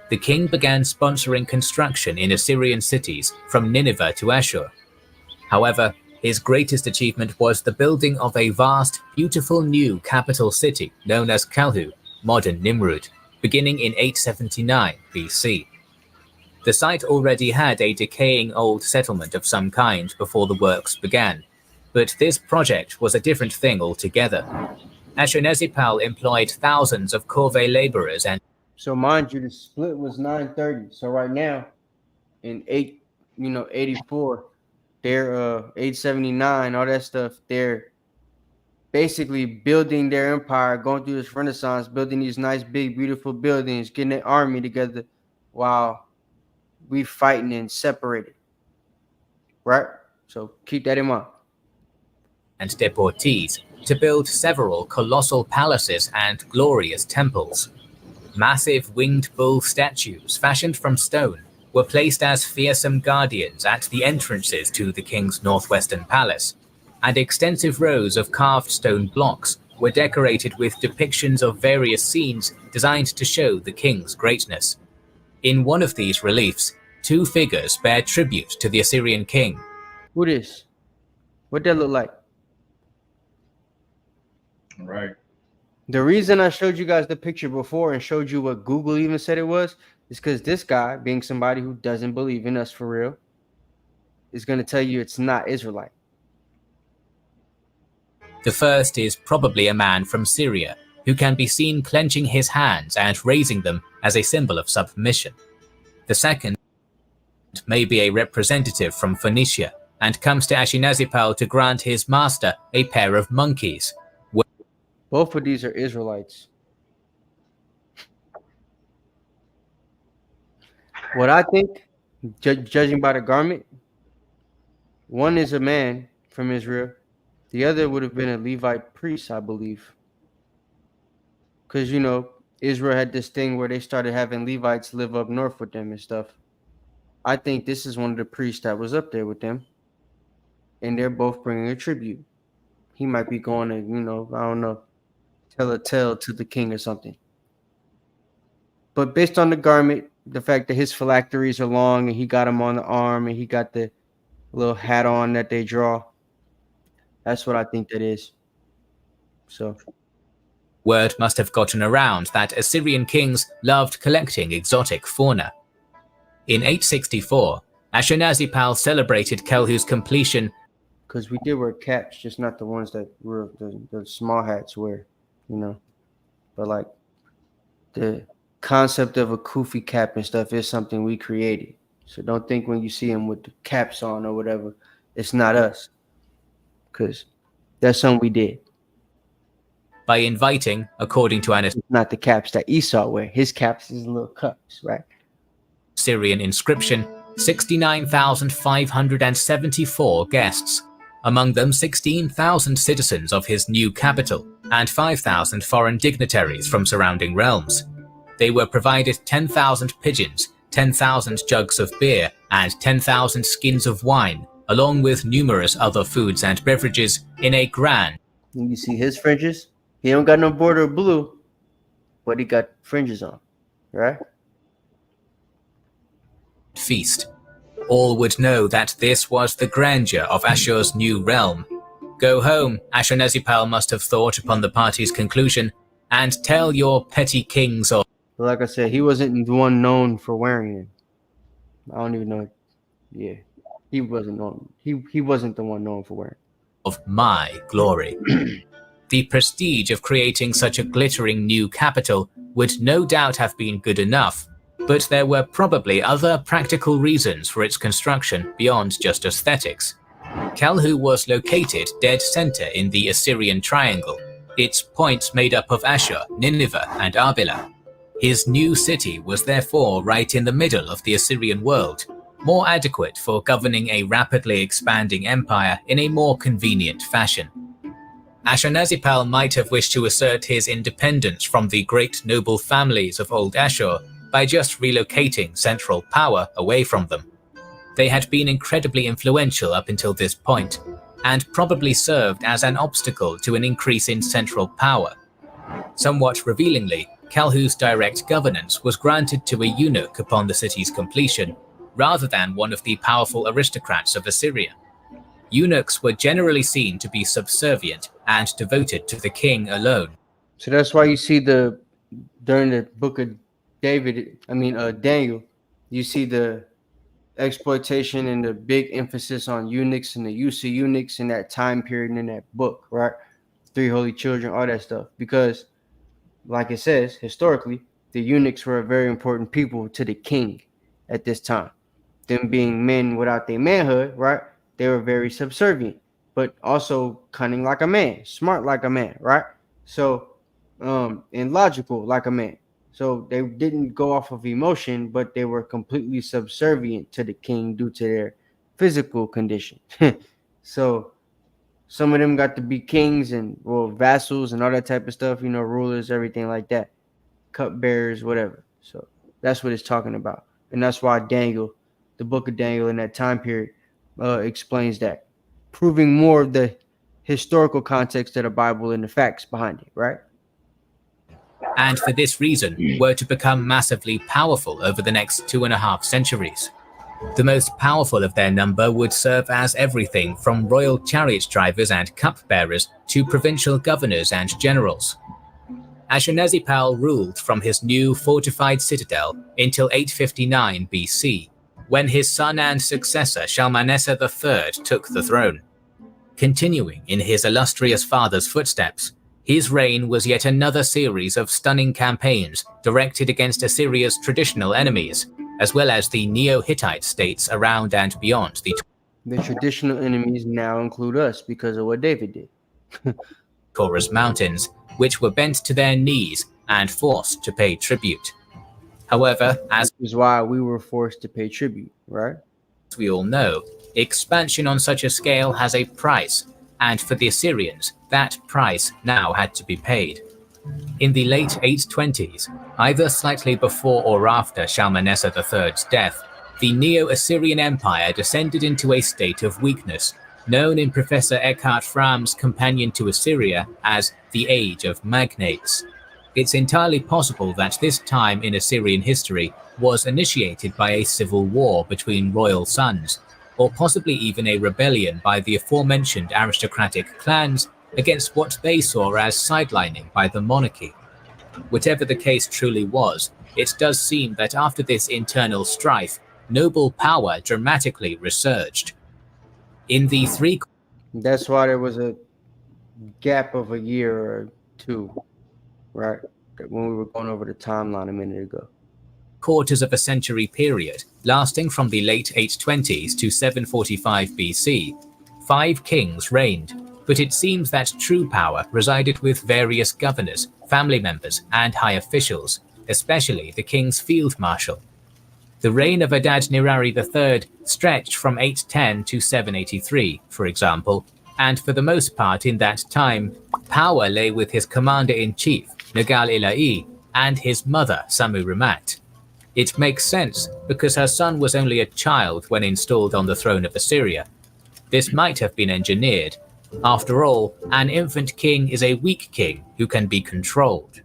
the king began sponsoring construction in Assyrian cities from Nineveh to Ashur. However, his greatest achievement was the building of a vast, beautiful new capital city known as Kalhu, modern Nimrud, beginning in 879 BC. The site already had a decaying old settlement of some kind before the works began, but this project was a different thing altogether. Ashurnasirpal employed thousands of corvée laborers and So mind you, the split was 930. So right now, in 84, they're 879, all that stuff. They're basically building their empire, going through this renaissance, building these nice, big, beautiful buildings, getting an army together, while we fighting and separated. Right? So keep that in mind. and deportees to build several colossal palaces and glorious temples. Massive winged bull statues fashioned from stone were placed as fearsome guardians at the entrances to the king's northwestern palace, and extensive rows of carved stone blocks were decorated with depictions of various scenes designed to show the king's greatness. In one of these reliefs, two figures bear tribute to the Assyrian king. Who this? What that look like? Right. The reason I showed you guys the picture before and showed you what Google even said it was is because this guy, being somebody who doesn't believe in us for real, is going to tell you it's not Israelite. The first is probably a man from Syria, who can be seen clenching his hands and raising them as a symbol of submission. The second may be a representative from Phoenicia, and comes to Ashurnasirpal to grant his master a pair of monkeys. Both of these are Israelites. What I think, judging by the garment, one is a man from Israel. The other would have been a Levite priest, I believe. Because, you know, Israel had this thing where they started having Levites live up north with them and stuff. I think this is one of the priests that was up there with them. And they're both bringing a tribute. He might be going to, you know, I don't know, tell a tale to the king or something. But based on the garment, the fact that his phylacteries are long and he got them on the arm and he got the little hat on that they draw, that's what I think that is. So Word must have gotten around that Assyrian kings loved collecting exotic fauna. In 864, Ashurnasirpal celebrated Kelhu's completion. because we did wear caps, just not the ones that were the small hats wear, you know. But like the concept of a kufi cap and stuff is something we created. So don't think when you see them with the caps on or whatever, it's not us, because that's something we did. By inviting, according to an It's not the caps that Esau wear. His caps is little cups, right? Assyrian inscription, 69,574 guests, among them 16,000 citizens of his new capital and 5,000 foreign dignitaries from surrounding realms. They were provided 10,000 pigeons, 10,000 jugs of beer, and 10,000 skins of wine, along with numerous other foods and beverages in a grand. And you see his fringes? He don't got no border of blue, but he got fringes on, right? Feast. All would know that this was the grandeur of Ashur's new realm. Go home, Ashurnasirpal must have thought upon the party's conclusion, and tell your petty kings of. But like I said, he wasn't the one known for wearing it. I don't even know. Yeah, he wasn't known. He wasn't the one known for wearing it. Of my glory. The prestige of creating such a glittering new capital would no doubt have been good enough, but there were probably other practical reasons for its construction beyond just aesthetics. Kalhu was located dead center in the Assyrian Triangle, its points made up of Ashur, Nineveh, and Arbela. His new city was therefore right in the middle of the Assyrian world, more adequate for governing a rapidly expanding empire in a more convenient fashion. Ashurnasirpal might have wished to assert his independence from the great noble families of Old Ashur by just relocating central power away from them. They had been incredibly influential up until this point, and probably served as an obstacle to an increase in central power. Somewhat revealingly, Kalhu's direct governance was granted to a eunuch upon the city's completion, rather than one of the powerful aristocrats of Assyria. Eunuchs were generally seen to be subservient and devoted to the king alone. So that's why you see during the book of Daniel, you see the exploitation and the big emphasis on eunuchs and the use of eunuchs in that time period in that book, right? Three holy children, all that stuff. Because, like it says, historically, the eunuchs were a very important people to the king at this time. Them being men without their manhood, right? They were very subservient, but also cunning like a man, smart like a man, right? So, and logical like a man. So they didn't go off of emotion, but they were completely subservient to the king due to their physical condition. So some of them got to be kings and vassals and all that type of stuff, rulers, everything like that, cupbearers, whatever. So that's what it's talking about. And that's why Daniel, the book of Daniel in that time period, explains that, proving more of the historical context of the Bible and the facts behind it, right? And for this reason were to become massively powerful over the next 2.5 centuries. The most powerful of their number would serve as everything from royal chariot drivers and cupbearers to provincial governors and generals. Ashurnasirpal ruled from his new fortified citadel until 859 BC, when his son and successor Shalmaneser III took the throne. Continuing in his illustrious father's footsteps, his reign was yet another series of stunning campaigns directed against Assyria's traditional enemies, as well as the Neo-Hittite states around and beyond the traditional enemies now include us because of what David did. Taurus Mountains, which were bent to their knees and forced to pay tribute. However, as is why we were forced to pay tribute, right? As we all know, expansion on such a scale has a price, and for the Assyrians, that price now had to be paid. In the late 820s, either slightly before or after Shalmaneser III's death, the Neo-Assyrian Empire descended into a state of weakness, known in Professor Eckhart Fromm's Companion to Assyria as the Age of Magnates. It's entirely possible that this time in Assyrian history was initiated by a civil war between royal sons, or possibly even a rebellion by the aforementioned aristocratic clans against what they saw as sidelining by the monarchy. Whatever the case truly was, it does seem that after this internal strife, noble power dramatically resurged. In the three... That's why there was a gap of a year or two, right? When we were going over the timeline a minute ago. Quarters of a century period, lasting from the late 820s to 745 BC, 5 kings reigned, but it seems that true power resided with various governors, family members, and high officials, especially the king's field marshal. The reign of Adad-nirari III stretched from 810 to 783, for example, and for the most part in that time, power lay with his commander-in-chief, Nagal-Ila'i, and his mother, Samu-Ramat. It makes sense because her son was only a child when installed on the throne of Assyria. This might have been engineered. After all, an infant king is a weak king who can be controlled.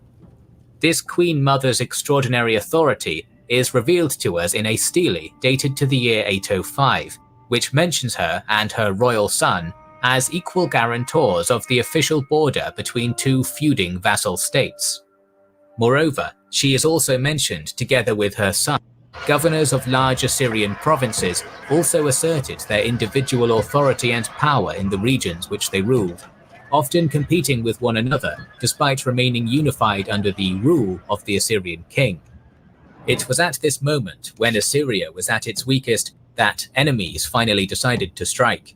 This queen mother's extraordinary authority is revealed to us in a stele dated to the year 805, which mentions her and her royal son as equal guarantors of the official border between two feuding vassal states. Moreover, she is also mentioned together with her son. Governors of large Assyrian provinces also asserted their individual authority and power in the regions which they ruled, often competing with one another despite remaining unified under the rule of the Assyrian king. It was at this moment, when Assyria was at its weakest, that enemies finally decided to strike.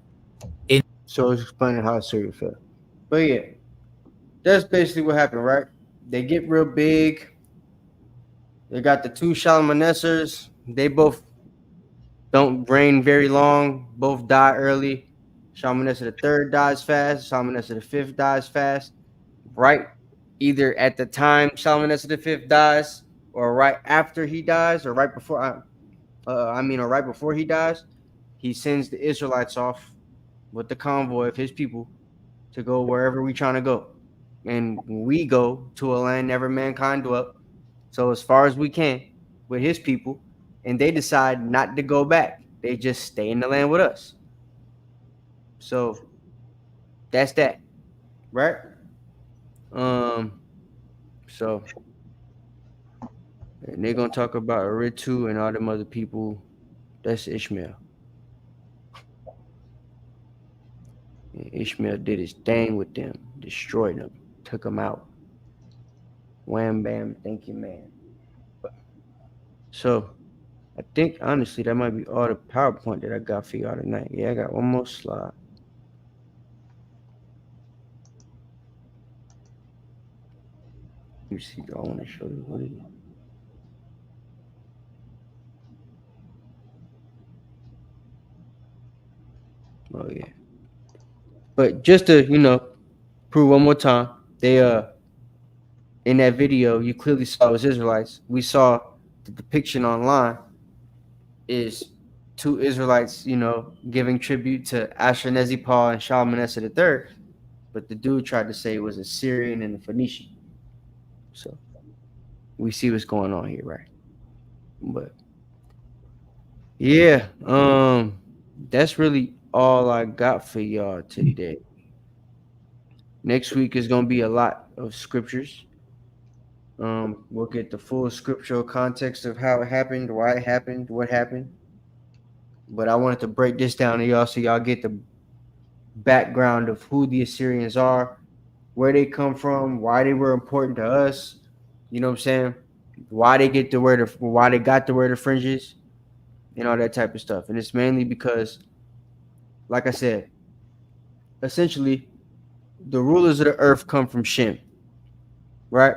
So it's explaining how Assyria fell. But yeah, that's basically what happened, right? They get real big. They got the two Shalmanesers. They both don't reign very long. Both die early. Shalmaneser III dies fast. Shalmaneser V dies fast. Right? Either at the time Shalmaneser V dies, or right after he dies, or right before. Or right before he dies, he sends the Israelites off with the convoy of his people to go wherever we trying to go. And we go to a land never mankind dwelt. So as far as we can with his people, and they decide not to go back. They just stay in the land with us. So that's that, right? So and they're gonna talk about Ritu and all them other people. That's Ishmael. And Ishmael did his thing with them, destroyed them, took them out. Wham bam, thank you, man. So I think honestly that might be all the PowerPoint that I got for y'all tonight. Yeah, I got one more slide. Let me see. I want to show you what it is. Oh yeah. But just to prove one more time, they in that video you clearly saw it was Israelites. We saw the depiction online is two Israelites, giving tribute to Ashurnazirpal and Shalmaneser III, but the dude tried to say it was Assyrian and a Phoenician. So we see what's going on here, right? But yeah, that's really all I got for y'all today. Next week is gonna be a lot of scriptures. We'll get the full scriptural context of how it happened, why it happened, what happened. But I wanted to break this down to y'all so y'all get the background of who the Assyrians are, where they come from, why they were important to us. You know what I'm saying? Why they got to wear the fringes and all that type of stuff. And it's mainly because, like I said, essentially the rulers of the earth come from Shem, right?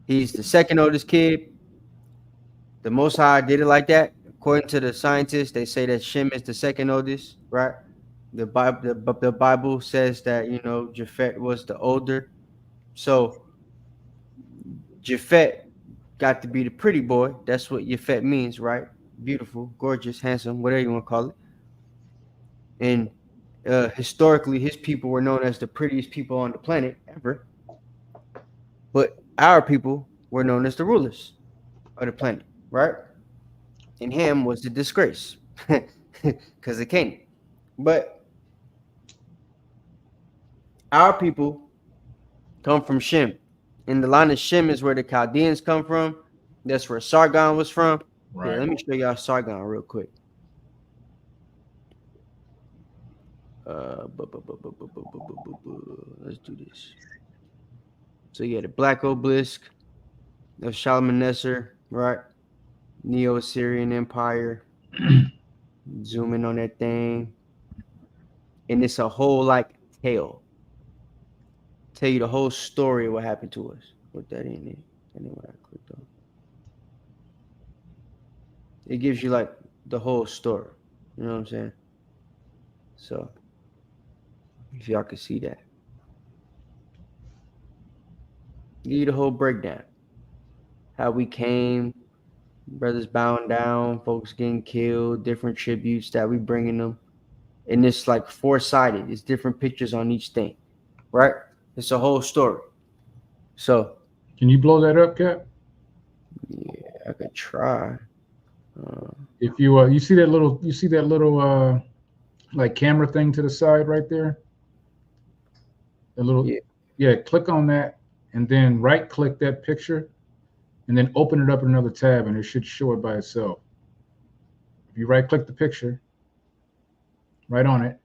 He's the second oldest kid. The Most High did it like that. According to the scientists, they say that Shem is the second oldest, right? The Bible says that Japhet was the older. So Japhet got to be the pretty boy. That's what Japhet means, right? Beautiful, gorgeous, handsome, whatever you want to call it. And historically, his people were known as the prettiest people on the planet ever. But our people were known as the rulers of the planet, right? And Ham was the disgrace because of Canaan. But our people come from Shem. And the line of Shem is where the Chaldeans come from. That's where Sargon was from. Right. Yeah, let me show y'all Sargon real quick. Let's do this. So yeah, the Black Obelisk of Shalmaneser, right? Neo-Assyrian Empire. Zoom in on that thing. And it's a whole tale. Tell you the whole story of what happened to us. Put that in there. And then what I clicked on. It gives you the whole story. You know what I'm saying? So if y'all can see that. Give you the whole breakdown. How we came, brothers bowing down, folks getting killed, different tributes that we bringing them. And it's four-sided. It's different pictures on each thing. Right? It's a whole story. So can you blow that up, Cap? Yeah, I could try. If you see that little camera thing to the side right there? The little click on that and then right click that picture and then open it up in another tab and it should show it by itself. If you right click the picture, right on it.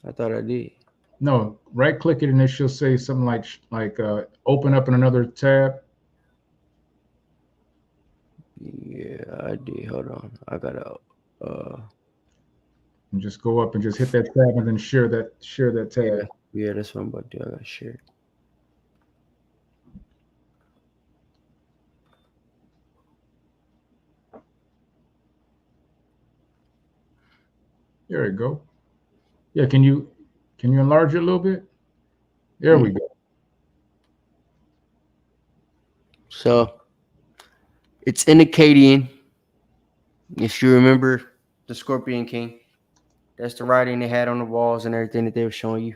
I thought I did. No, right click it and it should say something like open up in another tab. Yeah, I did. Hold on. I gotta and just go up and just hit that tab and then share that tab. Yeah, that's what I'm about to do. I gotta share it. There you go. Yeah, can you enlarge it a little bit? There we go. So it's in Akkadian. If you remember the Scorpion King, That's the writing they had on the walls and everything that they were showing you.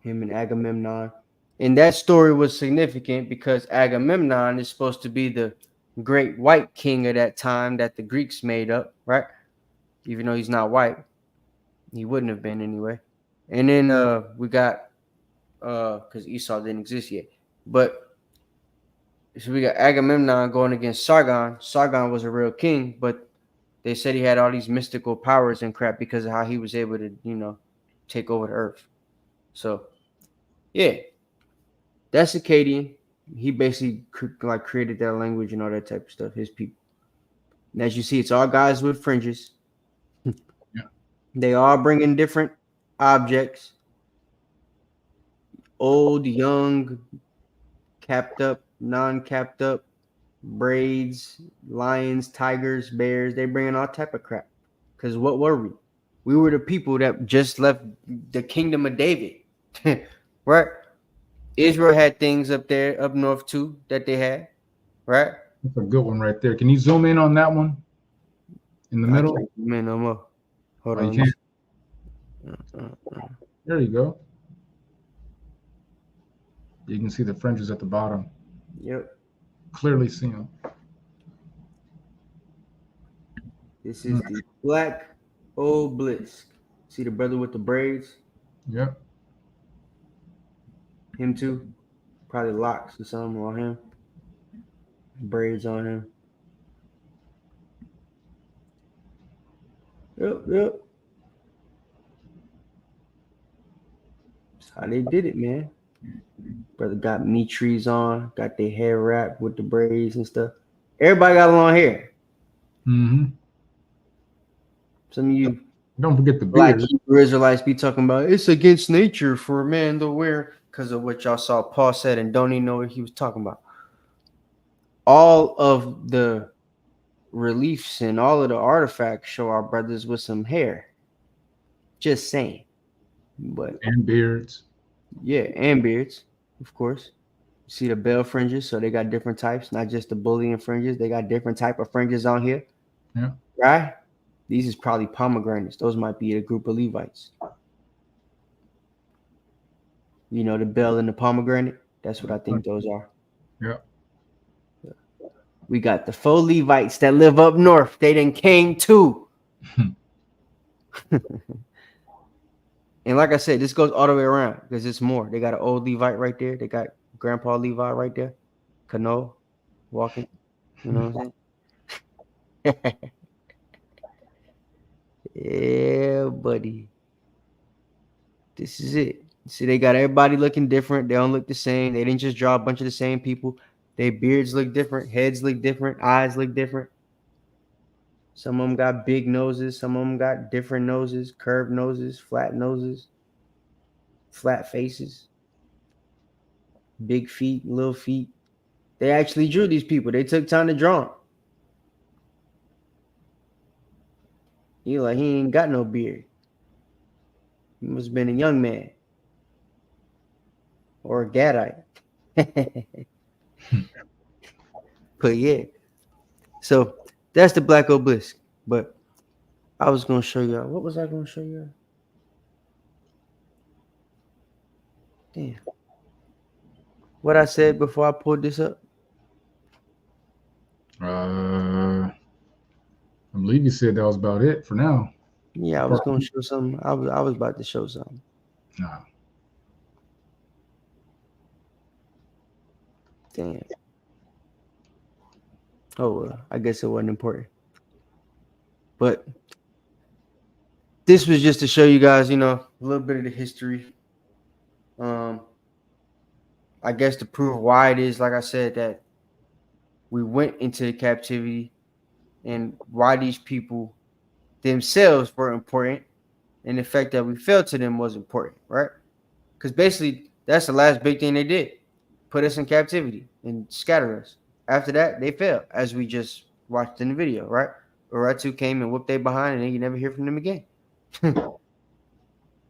Him and Agamemnon. And that story was significant because Agamemnon is supposed to be the great white king of that time that the Greeks made up, right? Even though he's not white. He wouldn't have been anyway. And then we got because Esau didn't exist yet. But so we got Agamemnon going against Sargon. Sargon was a real king, but they said he had all these mystical powers and crap because of how he was able to, take over the earth. So, yeah, that's Akkadian. He basically created that language and all that type of stuff. His people. And as you see, it's all guys with fringes. Yeah. They all bring in different objects. Old, young, capped up, non-capped up, braids, lions, tigers, bears. They bring in all type of crap. Because what were we? We were the people that just left the kingdom of David. Right? Israel had things up there, up north too, that they had. Right? That's a good one right there. Can you zoom in on that one? In the middle? I can't zoom in no more. Hold on. You can't. There you go. You can see the fringes at the bottom. Yep. Clearly see them. This is the black obelisk. See the brother with the braids? Yep. Him too. Probably locks or something on him. Braids on him. Yep. That's how they did it, man. Brother got meat trees on, got their hair wrapped with the braids and stuff. Everybody got long hair. Mm-hmm. Some of you don't forget the Black beard. Hebrew Israelites be talking about it's against nature for a man to wear because of what y'all saw Paul said and don't even know what he was talking about. All of the reliefs and all of the artifacts show our brothers with some hair. Just saying. And beards. Yeah, and beards, of course. You see the bell fringes, so they got different types, not just the bullion fringes. They got different type of fringes on here. Yeah. Right? These is probably pomegranates. Those might be a group of Levites. You know, the bell and the pomegranate? That's what I think those are. Yeah. We got the 4 Levites that live up north. They done came too. And like I said, this goes all the way around because it's more. They got an old Levite right there. They got Grandpa Levi right there. Cano walking. You know what I'm saying? Yeah, buddy. This is it. See, they got everybody looking different. They don't look the same. They didn't just draw a bunch of the same people. Their beards look different. Heads look different. Eyes look different. Some of them got big noses. Some of them got different noses, curved noses, flat faces, big feet, little feet. They actually drew these people. They took time to draw them. You're like, he ain't got no beard. He must have been a young man or a Gadite. But yeah, so that's the black obelisk. But I was going to show you. What was I going to show you? Damn. What I said before I pulled this up? I believe you said that was about it for now. Yeah, I was going to show something. I was about to show something. Nah. Damn. Oh, well, I guess it wasn't important. But this was just to show you guys, a little bit of the history. I guess to prove why it is, like I said, that we went into captivity and why these people themselves were important and the fact that we fell to them was important, right? Because basically, that's the last big thing they did. Put us in captivity and scatter us. After that, they fell, as we just watched in the video, right? Urartu came and whooped they behind, and then you never hear from them again.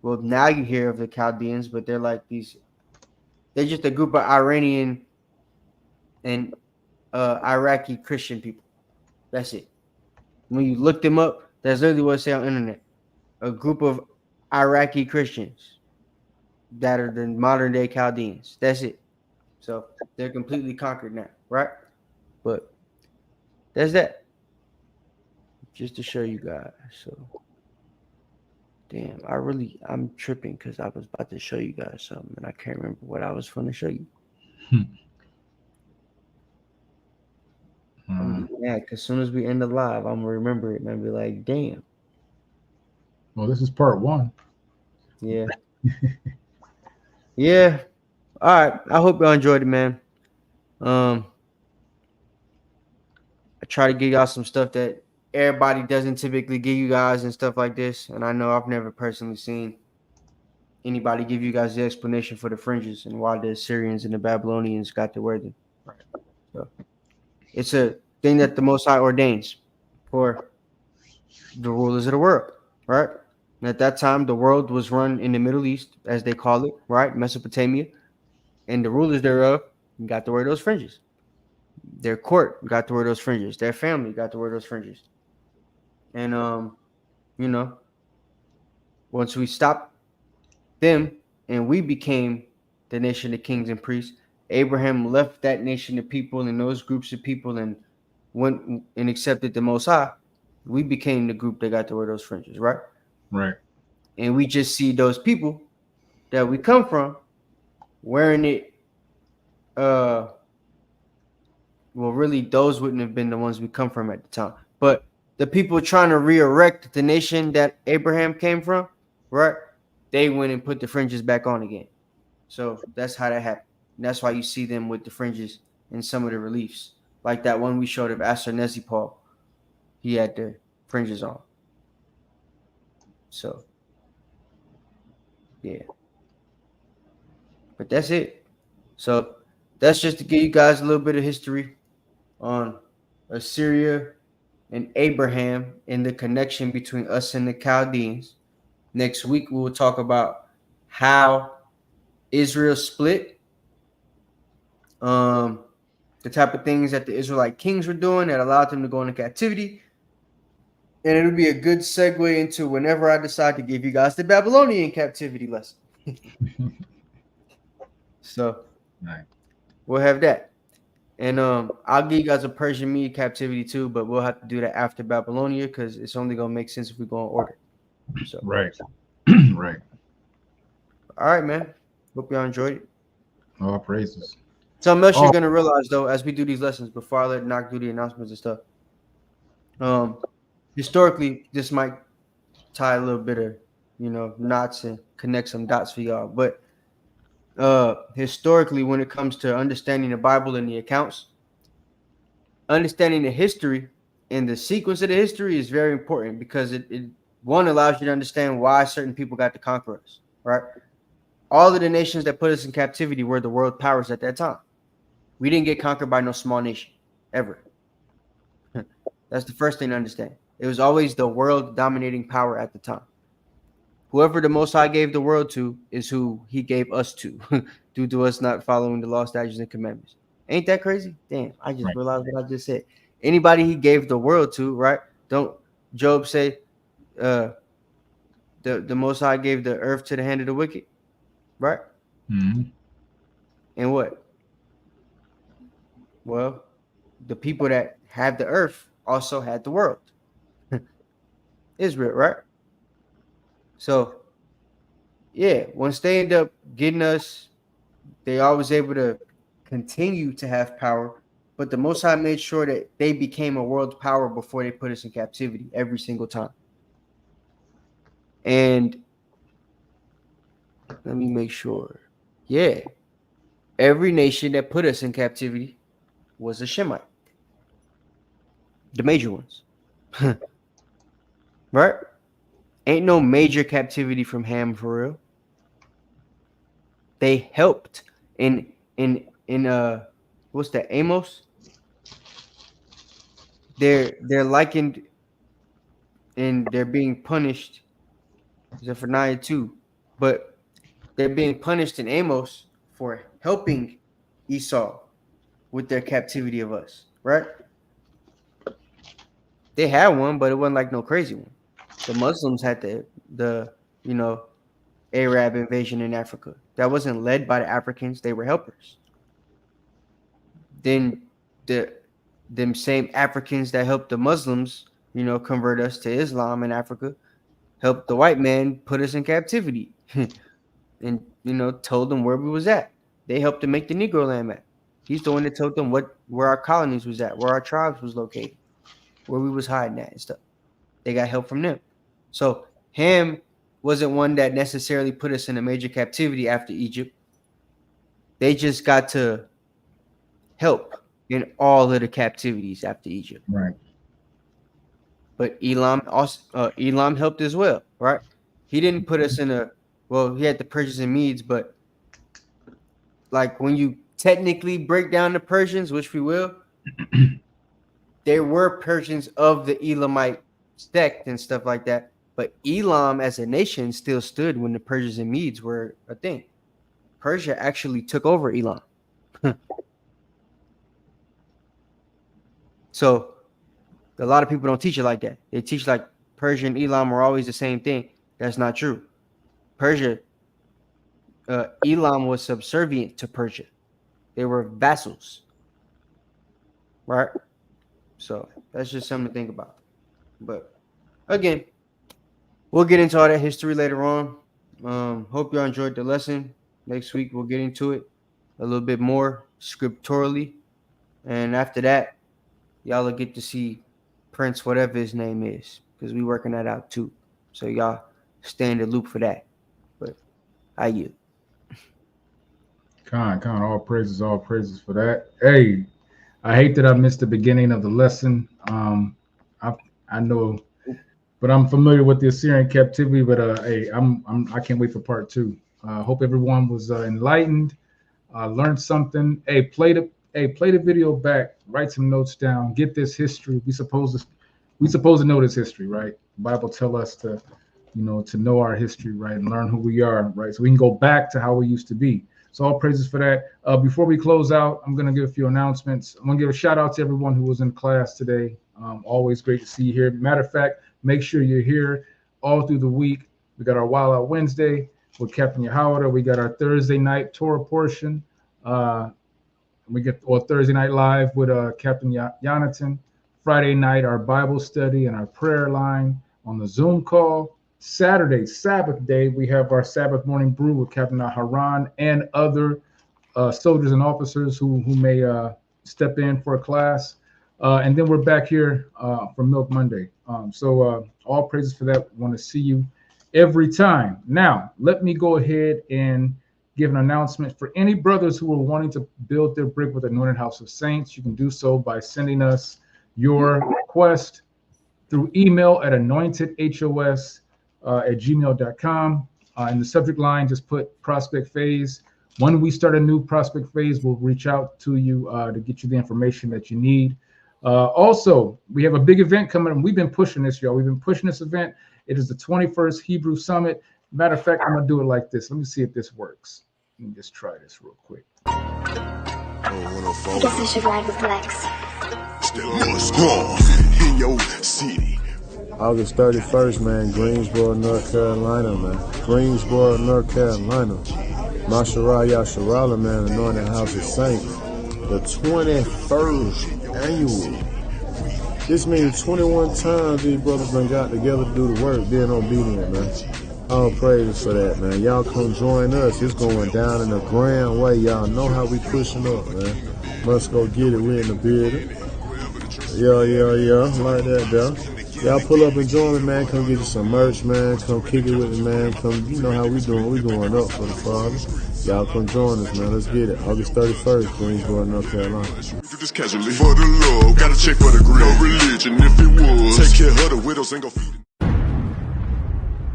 Well, now you hear of the Chaldeans, but they're like they're just a group of Iranian and Iraqi Christian people. That's it. When you look them up, That's literally what it say on the internet. A group of Iraqi Christians that are the modern day Chaldeans. That's it. So they're completely conquered now, right? But that's that. Just to show you guys. So damn, I'm tripping because I was about to show you guys something and I can't remember what I was going to show you. I'm mad because as soon as we end the live, I'm gonna remember it and I'll be like, damn. Well, this is part 1. Yeah. Yeah. All right. I hope y'all enjoyed it, man. I try to give y'all some stuff that everybody doesn't typically give you guys and stuff like this. And I know I've never personally seen anybody give you guys the explanation for the fringes and why the Assyrians and the Babylonians got to wear them. Right. So it's a thing that the Most High ordains for the rulers of the world, right? And at that time, the world was run in the Middle East, as they call it, right? Mesopotamia. And the rulers thereof got to wear those fringes. Their court got to wear those fringes. Their family got to wear those fringes. And, you know, once we stopped them and we became the nation of kings and priests, Abraham left that nation of people and those groups of people and went and accepted the Most High. We became the group that got to wear those fringes, right? Right. And we just see those people that we come from wearing it. Well, really, those wouldn't have been the ones we come from at the time. But the people trying to re-erect the nation that Abraham came from, right? They went and put the fringes back on again. So that's how that happened. And that's why you see them with the fringes in some of the reliefs. Like that one we showed of Assur-Nezipal. He had the fringes on. So, yeah. But that's it. So that's just to give you guys a little bit of history on Assyria and Abraham and the connection between us and the Chaldeans. Next week, we will talk about how Israel split, the type of things that the Israelite kings were doing that allowed them to go into captivity. And it'll be a good segue into whenever I decide to give you guys the Babylonian captivity lesson. So right. We'll have that. And I'll give you guys a Persian Mede captivity too, but we'll have to do that after Babylonia because it's only going to make sense if we go in order. So Right. Right. All right, man. Hope y'all enjoyed it. All praises. Something else you're going to realize, though, as we do these lessons, before I let Knock do the announcements and stuff. Historically, this might tie a little bit of, knots and connect some dots for y'all. But historically, when it comes to understanding the Bible and the accounts, understanding the history and the sequence of the history is very important because it one allows you to understand why certain people got to conquer us, right? All of the nations that put us in captivity were the world powers at that time. We didn't get conquered by no small nation, ever. That's the first thing to understand. It was always the world dominating power at the time. Whoever the Most High gave the world to is who he gave us to, due to us not following the law, statutes, and commandments. Ain't that crazy? Damn, I just realized what I just said. Anybody he gave the world to, right? Don't Job say the Most High gave the earth to the hand of the wicked, right? Mm-hmm. And what? Well, the people that had the earth also had the world. Israel, right? So, yeah, once they end up getting us, they always able to continue to have power. But the Most High made sure that they became a world power before they put us in captivity every single time. And let me make sure. Yeah, every nation that put us in captivity was a Shemite. The major ones. Right? Ain't no major captivity from Ham for real. They helped in what's that, Amos? They're likened and they're being punished. Zephaniah 2, but they're being punished in Amos for helping Esau with their captivity of us, right? They had one, but it wasn't like no crazy one. The Muslims had the Arab invasion in Africa. That wasn't led by the Africans. They were helpers. Then them same Africans that helped the Muslims, convert us to Islam in Africa, helped the white man put us in captivity and, told them where we was at. They helped to make the Negro land map. He's the one that told them where our colonies was at, where our tribes was located, where we was hiding at and stuff. They got help from them. So Ham wasn't one that necessarily put us in a major captivity after Egypt. They just got to help in all of the captivities after Egypt. Right. But Elam helped as well, right? He didn't put us in he had the Persians and Medes, but like when you technically break down the Persians, which we will, there were Persians of the Elamite sect and stuff like that. But Elam as a nation still stood when the Persians and Medes were a thing. Persia actually took over Elam. So a lot of people don't teach it like that. They teach like Persia and Elam were always the same thing. That's not true. Elam was subservient to Persia. They were vassals. Right? So that's just something to think about. But again, we'll get into all that history later on. Hope y'all enjoyed the lesson. Next week, we'll get into it a little bit more scripturally. And after that, y'all will get to see Prince, whatever his name is, because we working that out too. So y'all stay in the loop for that. But I yield. All praises for that. Hey, I hate that I missed the beginning of the lesson. I know, but I'm familiar with the Assyrian captivity. But hey, I can't wait for part 2. Hope everyone was enlightened, learned something. Hey, play the video back, write some notes down, get this history. We supposed to know this history, right? The Bible tell us to know our history, right, and learn who we are, right, so we can go back to how we used to be. So all praises for that. Before we close out, I'm going to give a few announcements. I'm going to give a shout out to everyone who was in class today. Always great to see you here. Matter of fact, make sure you're here all through the week. We got our Wild Out Wednesday with Captain Yahawada. We got our Thursday night Torah portion. We get Thursday night live with Captain Jonathan. Friday night, our Bible study and our prayer line on the Zoom call. Saturday, Sabbath day, we have our Sabbath morning brew with Captain Haran and other soldiers and officers who may step in for a class. And then we're back here for Milk Monday. So all praises for that. Want to see you every time. Now, let me go ahead and give an announcement for any brothers who are wanting to build their brick with Anointed House of Saints. You can do so by sending us your request through email at anointedhos@gmail.com. In the subject line, just put prospect phase. When we start a new prospect phase, we'll reach out to you to get you the information that you need. Also, we have a big event coming. We've been pushing this, y'all. We've been pushing this event. It is the 21st Hebrew Summit. Matter of fact, I'm going to do it like this. Let me see if this works. Let me just try this real quick. I guess I should ride with Lex. In your city. August 31st, man, Greensboro, North Carolina, man. Greensboro, North Carolina. Masharah Yasharala, man, Anointed House of Saints. The 21st annual. This means 21 times these brothers done got together to do the work, being obedient, man. All praises for that, man. Y'all come join us. It's going down in a grand way. Y'all know how we pushing up, man. Must go get it. We in the building. Yeah. Like that, though. Y'all pull up and join me, man. Come get you some merch, man. Come kick it with me, man. Come, you know how we doing. We going up for the Father. Y'all come join us, man. Let's get it. August 31st, Greensboro, North Carolina. Just casually for the love, gotta check for the grill. No religion, if it was. Take care of the widows and go feed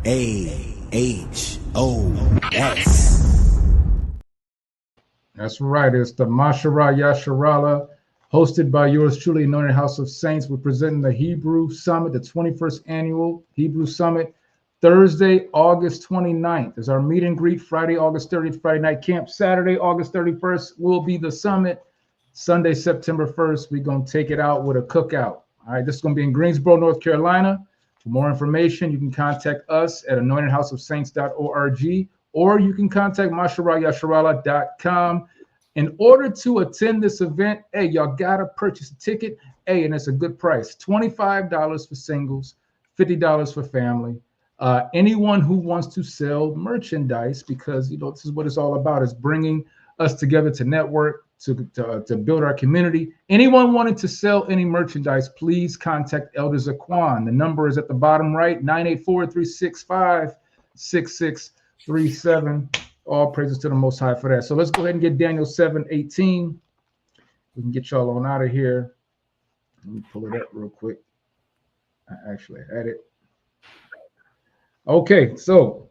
it. AHOS. That's right. It's the Masharah Yasharala, hosted by yours truly, Anointed House of Saints. We're presenting the Hebrew Summit, the 21st annual Hebrew Summit. Thursday, August 29th is our meet and greet. Friday, August 30th, Friday night camp. Saturday, August 31st will be the summit. Sunday, September 1st, we're going to take it out with a cookout. All right, this is going to be in Greensboro, North Carolina. For more information, you can contact us at anointedhouseofsaints.org, or you can contact masharayasharala.com. In order to attend this event, hey, y'all got to purchase a ticket. Hey, and it's a good price, $25 for singles, $50 for family. Anyone who wants to sell merchandise, because, you know, this is what it's all about, is bringing us together to network, to build our community. Anyone wanting to sell any merchandise, please contact Elder Zaquan. The number is at the bottom right, 984-365-6637. All praises to the Most High for that. So let's go ahead and get Daniel 7:18. We can get y'all on out of here. Let me pull it up real quick. I actually had it. Okay, so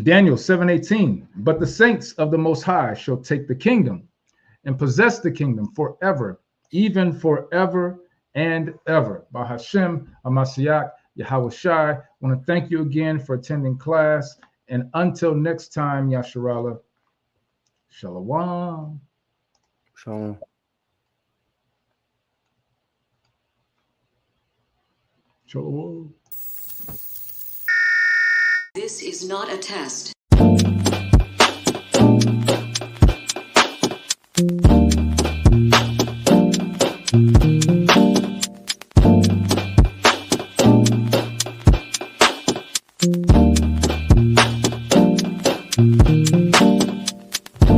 Daniel 7:18. But the saints of the Most High shall take the kingdom and possess the kingdom forever, even forever and ever. By Hashem, Amasiach, Yahweh Shai. I want to thank you again for attending class. And until next time, Yasharala, Shalom. Shalom. Shalom. This is not a test.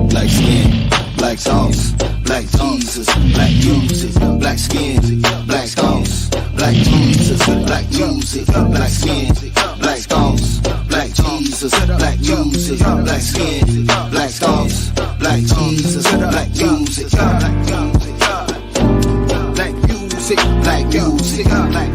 Black skin, black sauce, black Jesus, black music, black skin, black sauce, black Jesus, black music, black skin, black sauce, black Jesus, black music, black skin, black sauce, black Jesus, black music, black music, black music, black music, black